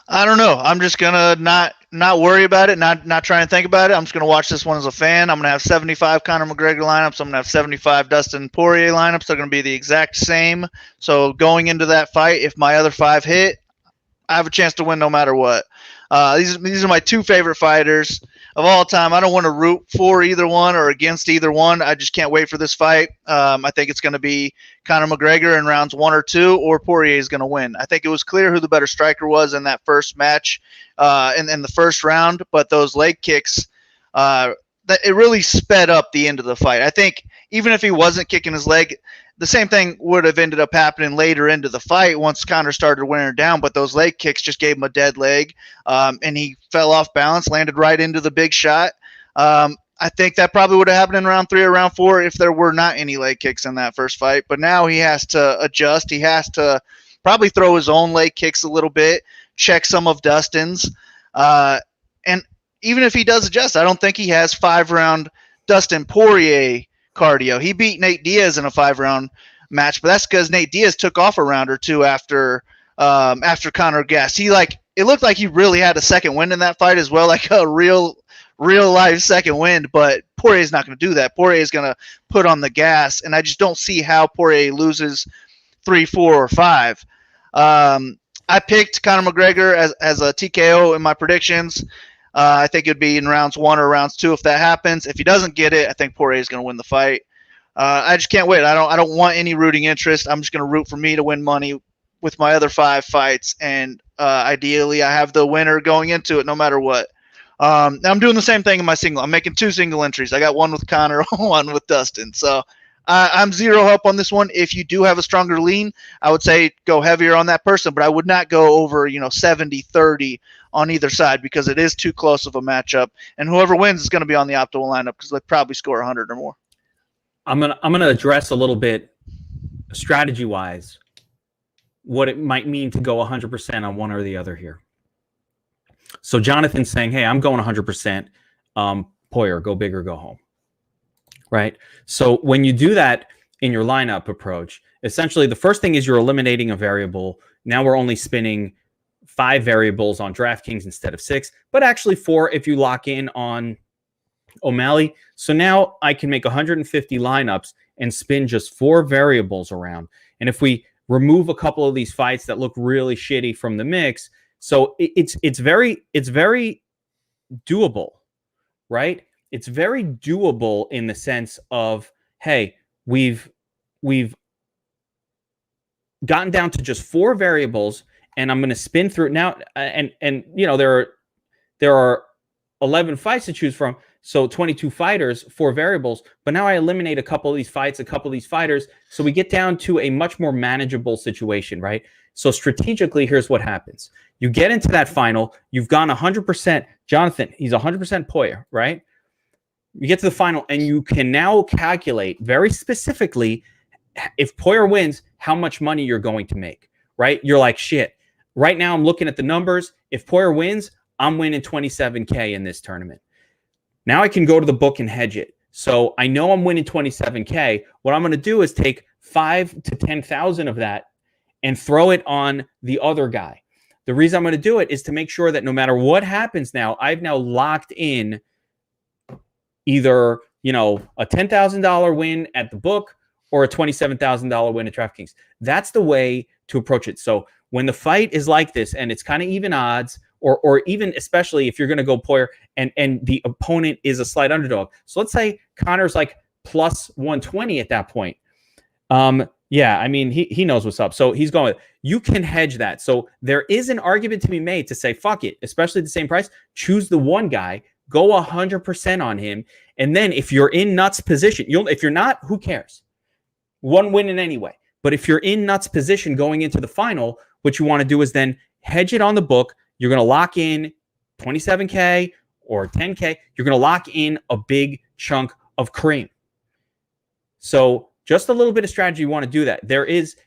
I don't know. I'm just gonna not worry about it, not try and think about it. I'm just gonna watch this one as a fan. I'm gonna have 75 Conor McGregor lineups. I'm gonna have 75 Dustin Poirier lineups. They're gonna be the exact same. So going into that fight, if my other 5 hit, I have a chance to win no matter what. These are my 2 favorite fighters of all time. I don't want to root for either one or against either one. I just can't wait for this fight. I think it's going to be Conor McGregor in rounds 1 or 2, or Poirier is going to win. I think it was clear who the better striker was in that first match in the first round, but those leg kicks, it really sped up the end of the fight. I think even if he wasn't kicking his leg, the same thing would have ended up happening later into the fight once Conor started wearing down, but those leg kicks just gave him a dead leg, and he fell off balance, landed right into the big shot. I think that probably would have happened in round 3 or round 4 if there were not any leg kicks in that first fight. But now he has to adjust. He has to probably throw his own leg kicks a little bit, check some of Dustin's. And even if he does adjust, I don't think he has 5-round Dustin Poirier cardio. He beat Nate Diaz in a 5-round match, but that's because Nate Diaz took off a round or two after Conor gassed. It looked like he really had a second wind in that fight as well, like a real life second wind, but Poirier's not going to do that. Poirier is going to put on the gas, and I just don't see how Poirier loses 3, 4, or 5. I picked Conor McGregor as a TKO in my predictions. I think it would be in rounds 1 or rounds 2 if that happens. If he doesn't get it, I think Poirier is going to win the fight. I just can't wait. I don't want any rooting interest. I'm just going to root for me to win money with my other 5 fights, and ideally I have the winner going into it no matter what. Now I'm doing the same thing in my single. I'm making 2 single entries. I got one with Conor, one with Dustin. So I'm 0 up on this one. If you do have a stronger lean, I would say go heavier on that person, but I would not go over 70-30 on either side because it is too close of a matchup, and whoever wins is going to be on the optimal lineup because they probably score 100 or more. I'm gonna address a little bit strategy wise what it might mean to go 100% on one or the other here. So Jonathan's saying, hey, I'm going 100%. Poirer, go big or go home. Right? So when you do that in your lineup approach, essentially the first thing is you're eliminating a variable. Now we're only spinning 5 variables on DraftKings instead of 6, but actually 4 if you lock in on O'Malley. So now I can make 150 lineups and spin just 4 variables around. And if we remove a couple of these fights that look really shitty from the mix, so it's very doable, right? It's very doable in the sense of, hey, we've gotten down to just 4 variables, and I'm going to spin through now. And there are 11 fights to choose from, so 22 fighters, 4 variables. But now I eliminate a couple of these fights, a couple of these fighters, so we get down to a much more manageable situation, right? So strategically, here's what happens. You get into that final, you've gone 100%. Jonathan, he's 100% Poirer, right? You get to the final, and you can now calculate very specifically, if Poirer wins, how much money you're going to make, right? You're like, shit. Right now, I'm looking at the numbers. If Poirer wins, I'm winning $27K in this tournament. Now I can go to the book and hedge it. So I know I'm winning $27K. What I'm going to do is take 5,000 to 10,000 of that and throw it on the other guy. The reason I'm going to do it is to make sure that no matter what happens now, I've now locked in either, a $10,000 win at the book or a $27,000 win at DraftKings. That's the way to approach it. So when the fight is like this and it's kind of even odds, or even especially if you're going to go Poirer and the opponent is a slight underdog. So let's say Conor's like plus 120 at that point. Yeah, I mean, he knows what's up. So he's going, you can hedge that. So there is an argument to be made to say, fuck it, especially at the same price, choose the one guy, go 100% on him. And then if you're in nuts position, if you're not, who cares? One winning anyway. But if you're in nuts position going into the final, what you want to do is then hedge it on the book. You're going to lock in 27K or 10K. You're going to lock in a big chunk of cream. So just a little bit of strategy, you want to do that.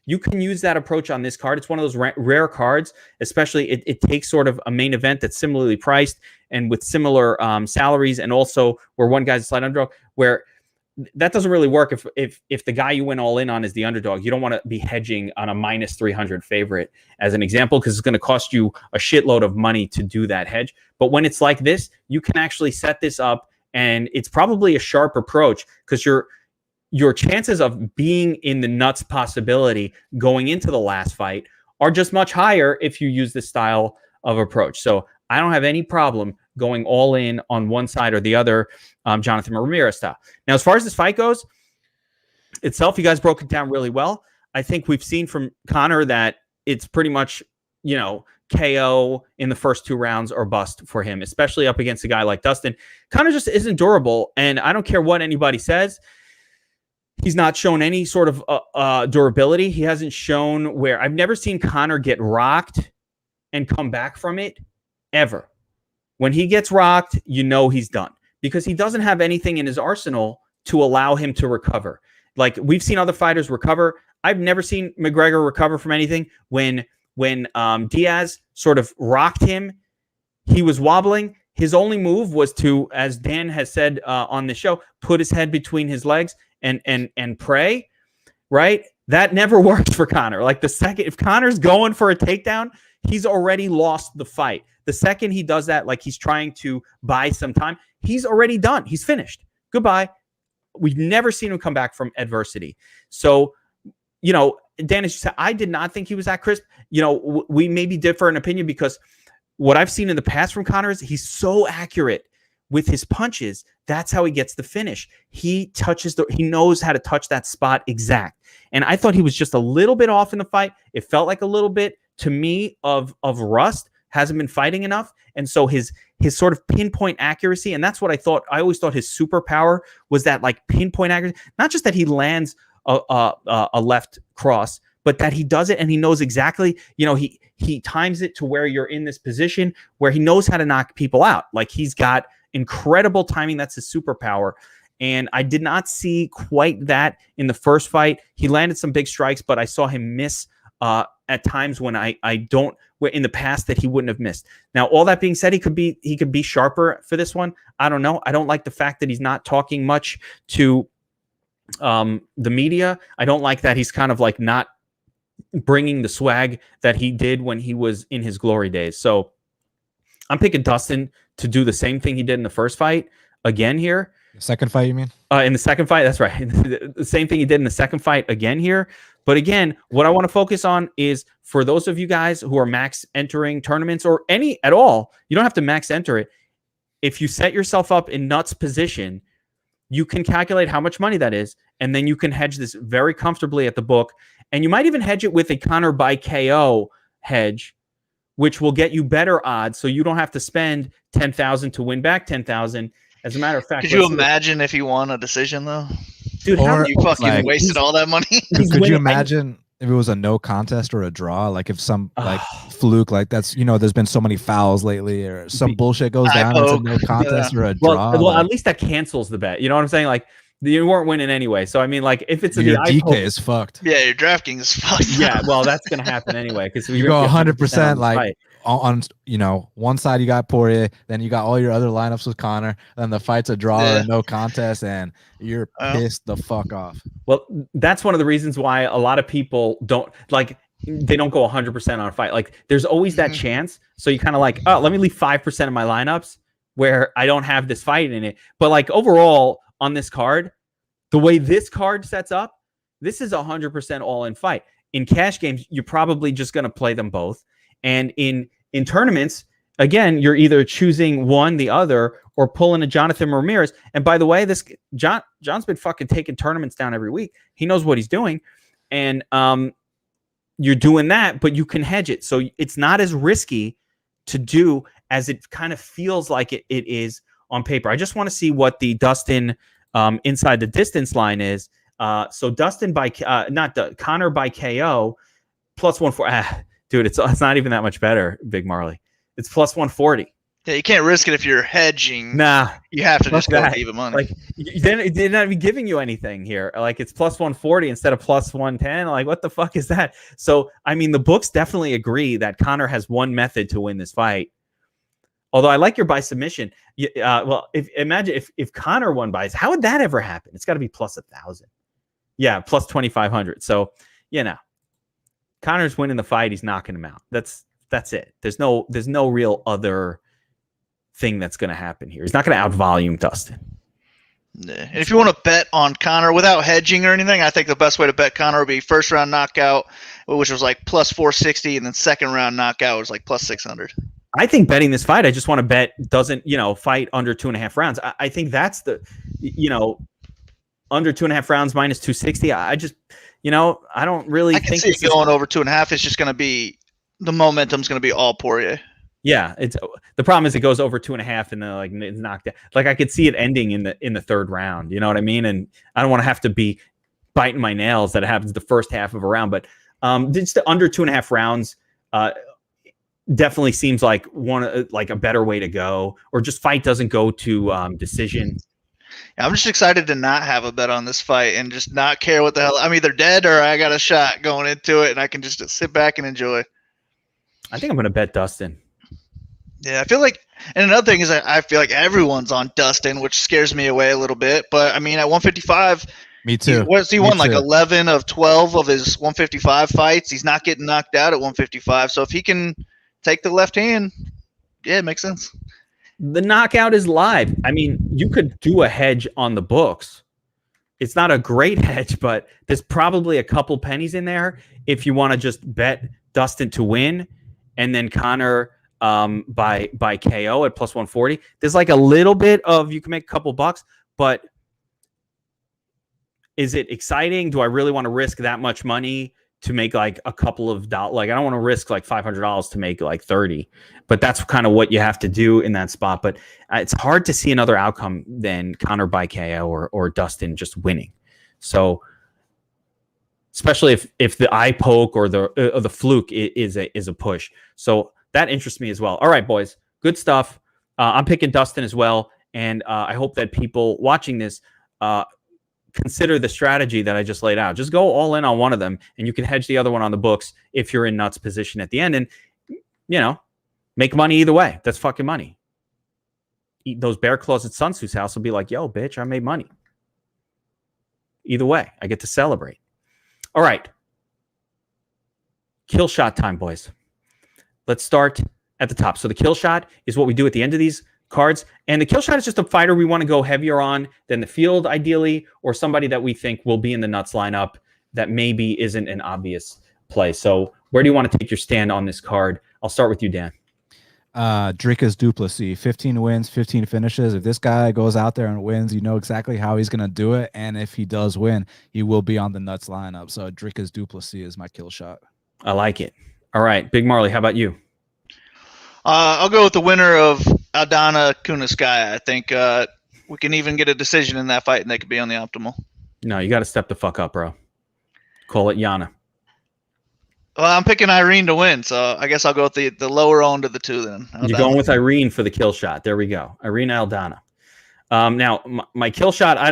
You can use that approach on this card. It's one of those rare cards, especially it takes sort of a main event that's similarly priced and with similar salaries, and also where one guy's a slight underdog, where that doesn't really work if the guy you went all in on is the underdog. You don't want to be hedging on a minus 300 favorite as an example, because it's going to cost you a shitload of money to do that hedge. But when it's like this, you can actually set this up, and it's probably a sharp approach because your chances of being in the nuts possibility going into the last fight are just much higher if you use this style of approach. So I don't have any problem going all in on one side or the other, Jonathan Ramirez style. Now, as far as this fight goes itself, you guys broke it down really well. I think we've seen from Conor that it's pretty much, KO in the first 2 rounds or bust for him, especially up against a guy like Dustin. Conor just isn't durable, and I don't care what anybody says. He's not shown any sort of durability. He hasn't shown where I've never seen Conor get rocked and come back from it ever. When he gets rocked, you know he's done because he doesn't have anything in his arsenal to allow him to recover. Like we've seen other fighters recover. I've never seen McGregor recover from anything. When Diaz sort of rocked him, he was wobbling. His only move was to, as Dan has said on the show, put his head between his legs and pray, right? That never works for Conor. Like the second, if Conor's going for a takedown, he's already lost the fight. The second he does that, like he's trying to buy some time, he's already done. He's finished. Goodbye. We've never seen him come back from adversity. So, you know, Dan, as you said, I did not think he was that crisp. You know, we maybe differ in opinion because what I've seen in the past from Conor is he's so accurate with his punches. That's how he gets the finish. He knows how to touch that spot exact. And I thought he was just a little bit off in the fight. It felt like a little bit to me of rust. Hasn't been fighting enough. And so his sort of pinpoint accuracy, and that's what I thought. I always thought his superpower was that like pinpoint accuracy. Not just that he lands a left cross, but that he does it and he knows exactly, you know, he times it to where you're in this position where he knows how to knock people out. Like he's got incredible timing. That's his superpower. And I did not see quite that in the first fight. He landed some big strikes, but I saw him miss at times when in the past that he wouldn't have missed. Now, all that being said, he could be sharper for this one. I don't know. I don't like the fact that he's not talking much to the media. I don't like that he's kind of like not bringing the swag that he did when he was in his glory days. So I'm picking Dustin to do the same thing he did in the first fight again here. The second fight, you mean? In the second fight, that's right. The same thing he did in the second fight again here. But again, what I want to focus on is for those of you guys who are max entering tournaments or any at all, you don't have to max enter it. If you set yourself up in nuts position, you can calculate how much money that is, and then you can hedge this very comfortably at the book. And you might even hedge it with a Conor by KO hedge, which will get you better odds. So you don't have to spend $10,000 to win back $10,000. As a matter of fact, could you imagine if he won a decision though? Dude, how you fucking wasted all that money? Could you imagine if it was a no contest or a draw? Like if some like fluke, like that's, you know, there's been so many fouls lately or some bullshit goes down. It's a no contest or a draw. Well, at least that cancels the bet. You know what I'm saying? Like you weren't winning anyway. So I mean, like if it's your DK is fucked. Yeah, your Draftkings is fucked. Yeah, well, that's gonna happen anyway because you go 100% like on you know, one side you got Poirier, then you got all your other lineups with Conor, then the fight's a draw or a no contest, and you're pissed the fuck off. Well, that's one of the reasons why a lot of people don't like. They don't go 100% on a fight. Like there's always that chance. So you kind of like, oh, let me leave 5% of my lineups where I don't have this fight in it. But like overall on this card, the way this card sets up, this is 100% all in fight. In cash games, you're probably just going to play them both. And in tournaments, again, you're either choosing one, the other, or pulling a Jonathan Ramirez. And by the way, this John's been fucking taking tournaments down every week. He knows what he's doing. And you're doing that, but you can hedge it. So it's not as risky to do as it kind of feels like it is on paper. I just want to see what the Dustin inside the distance line is. So Dustin by Conor by KO plus 140. Dude, it's not even that much better, Big Marley. It's plus 140. Yeah, you can't risk it if you're hedging. Nah, you have to just go with even money. Like then they're not even giving you anything here. Like it's plus 140 instead of plus 110. Like what the fuck is that? So I mean, the books definitely agree that Conor has one method to win this fight. Although I like your by submission. Well, imagine if Conor won by, how would that ever happen? It's got to be plus 1,000. Yeah, plus 2,500. So you know, Conor's winning the fight. He's knocking him out. That's it. There's no real other thing that's going to happen here. He's not going to out-volume Dustin. And if you want to bet on Conor without hedging or anything, I think the best way to bet Conor would be first round knockout, which was like plus 460, and then second round knockout was like plus 600. I think betting this fight, I just want to bet doesn't, fight under 2.5 rounds. I think that's the, under 2.5 rounds minus 260. I just, I don't really I can see it going over 2.5. It's just going to be, the momentum's going to be all Poirier. Yeah, the problem is it goes over 2.5 and then it's knocked out. Like I could see it ending in the third round. You know what I mean? And I don't want to have to be biting my nails that it happens the first half of a round. But just the under 2.5 rounds definitely seems like a better way to go, or just fight doesn't go to decision. I'm just excited to not have a bet on this fight and just not care what the hell. I'm either dead or I got a shot going into it, and I can just sit back and enjoy. I think I'm going to bet Dustin. Yeah, I feel like, and another thing is I feel like everyone's on Dustin, which scares me away a little bit. But I mean, at 155, me too. He won like 11 of 12 of his 155 fights. He's not getting knocked out at 155. So if he can take the left hand, yeah, it makes sense. The knockout is live. I mean, you could do a hedge on the books. It's not a great hedge, but there's probably a couple pennies in there if you want to just bet Dustin to win and then Conor by KO at plus 140. There's like a little bit of, you can make a couple bucks, but is it exciting? Do I really want to risk that much money to make like a couple of dollars? Like, I don't want to risk like $500 to make like 30, but that's kind of what you have to do in that spot. But it's hard to see another outcome than Conor by KO or Dustin just winning. So especially if the eye poke or the fluke is a push. So that interests me as well. All right, boys, good stuff. I'm picking Dustin as well. And I hope that people watching this, consider the strategy that I just laid out. Just go all in on one of them, and you can hedge the other one on the books if you're in nuts position at the end, and make money either way. That's fucking money. Eat those bear claws at Sun Tzu's house will be like, yo, bitch, I made money. Either way, I get to celebrate. All right. Kill shot time, boys. Let's start at the top. So the kill shot is what we do at the end of these cards, and the kill shot is just a fighter we want to go heavier on than the field ideally, or somebody that we think will be in the nuts lineup that maybe isn't an obvious play. So where do you want to take your stand on this card? I'll start with you, Dan. Dricus Duplessis, 15 wins, 15 finishes. If this guy goes out there and wins, you know exactly how he's going to do it, and if he does win, he will be on the nuts lineup. So Dricus Duplessis is my kill shot. I like it. All right, Big Marley, how about you? I'll go with the winner of Jana Kunitsnaya. I think we can even get a decision in that fight, and they could be on the optimal. No, you got to step the fuck up, bro. Call it Jana. Well, I'm picking Irene to win, so I guess I'll go with the lower end of the two then. You're going with Irene for the kill shot. There we go. Irene Aldana. Now, my kill shot, I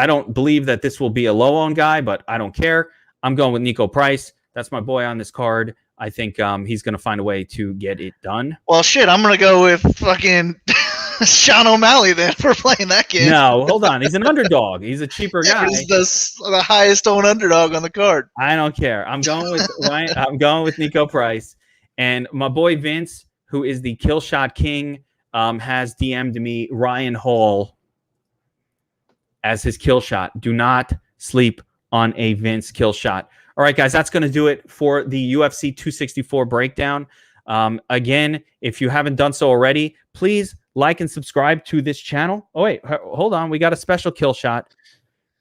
don't believe that this will be a low-owned guy, but I don't care. I'm going with Nico Price. That's my boy on this card. I think he's going to find a way to get it done. Well, shit, I'm going to go with fucking Sean O'Malley then for playing that game. No, hold on. He's an underdog. He's a cheaper guy. He's the highest owned underdog on the card. I don't care. I'm going with I'm going with Nico Price. And my boy Vince, who is the kill shot king, has DM'd me Ryan Hall as his kill shot. Do not sleep on a Vince kill shot. All right, guys, that's going to do it for the UFC 264 breakdown. Again, if you haven't done so already, please like and subscribe to this channel. Oh, wait, hold on. We got a special kill shot.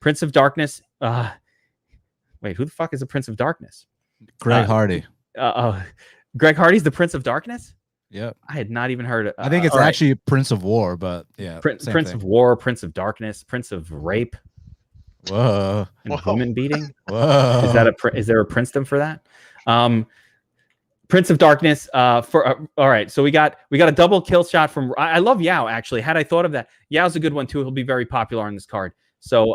Prince of Darkness. Wait, who the fuck is the Prince of Darkness? Greg Hardy. Greg Hardy's the Prince of Darkness? Yep. I had not even heard it. I think it's actually Prince of War, but yeah. Prince of War, Prince of Darkness, Prince of Rape. Whoa. And woman beating. Whoa. Is there a princedom for that? Prince of Darkness. All right. So we got a double kill shot from. I love Yao actually. Had I thought of that, Yao's a good one too. He'll be very popular on this card. So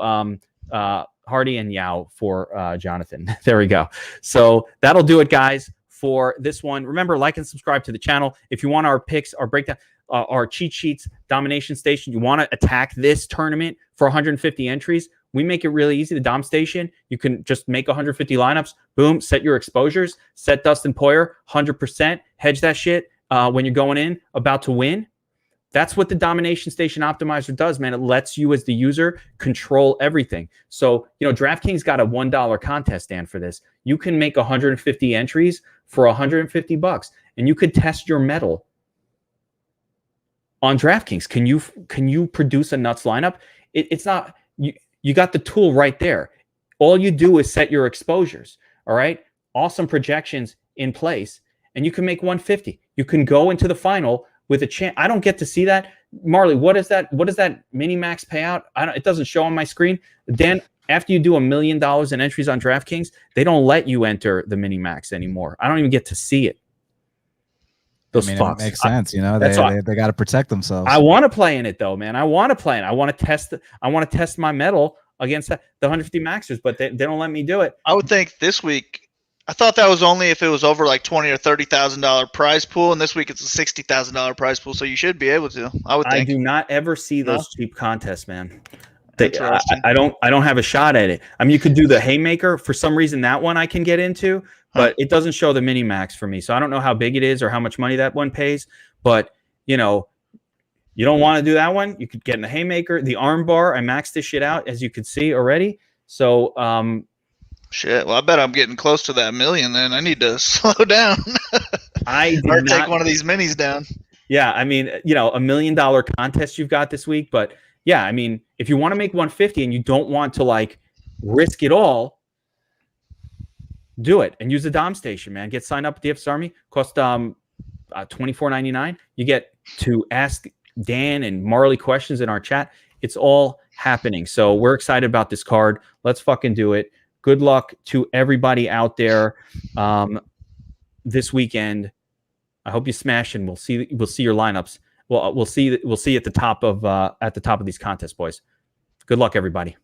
Hardy and Yao for Jonathan. There we go. So that'll do it, guys, for this one. Remember, like and subscribe to the channel if you want our picks, our breakdown, our cheat sheets, domination station. You want to attack this tournament for 150 entries. We make it really easy. The Dom Station, you can just make 150 lineups. Boom, set your exposures. Set Dustin Poirer, 100%. Hedge that shit when you're going in, about to win. That's what the Domination Station Optimizer does, man. It lets you as the user control everything. So, DraftKings got a $1 contest, Dan, for this. You can make 150 entries for $150, and you could test your mettle on DraftKings. Can you produce a nuts lineup? It's not... You got the tool right there. All you do is set your exposures. All right. Awesome projections in place. And you can make 150. You can go into the final with a chance. I don't get to see that. Marley, what is that? What does that mini max payout? It doesn't show on my screen. Dan, after you do $1 million in entries on DraftKings, they don't let you enter the mini max anymore. I don't even get to see it. Those fucks. It makes sense, you know. That's They got to protect themselves. I want to play in it though, man. I want to play in it. I want to test my metal against the 150 maxers, but they don't let me do it. I would think this week. I thought that was only if it was over like $20,000 or $30,000 prize pool, and this week it's a $60,000 prize pool, so you should be able to. I would think. I do not ever see those cheap contests, man. Interesting. I don't have a shot at it. I mean, you could do the haymaker. For some reason, that one I can get into, but it doesn't show the mini max for me. So I don't know how big it is or how much money that one pays. But you know, you don't want to do that one. You could get in the haymaker, the arm bar. I maxed this shit out, as you could see already. So shit. Well, I bet I'm getting close to that million. Then I need to slow down. Or take one of these minis down. Yeah, I mean, you know, $1 million contest you've got this week, but yeah, I mean, if you want to make 150 and you don't want to like risk it all, do it and use the Dom station, man. Get signed up at the FS Army. Cost $24.99. You get to ask Dan and Marley questions in our chat. It's all happening. So we're excited about this card. Let's fucking do it. Good luck to everybody out there this weekend. I hope you smash, and we'll see your lineups. We'll see at the top of these contests, boys. Good luck, everybody.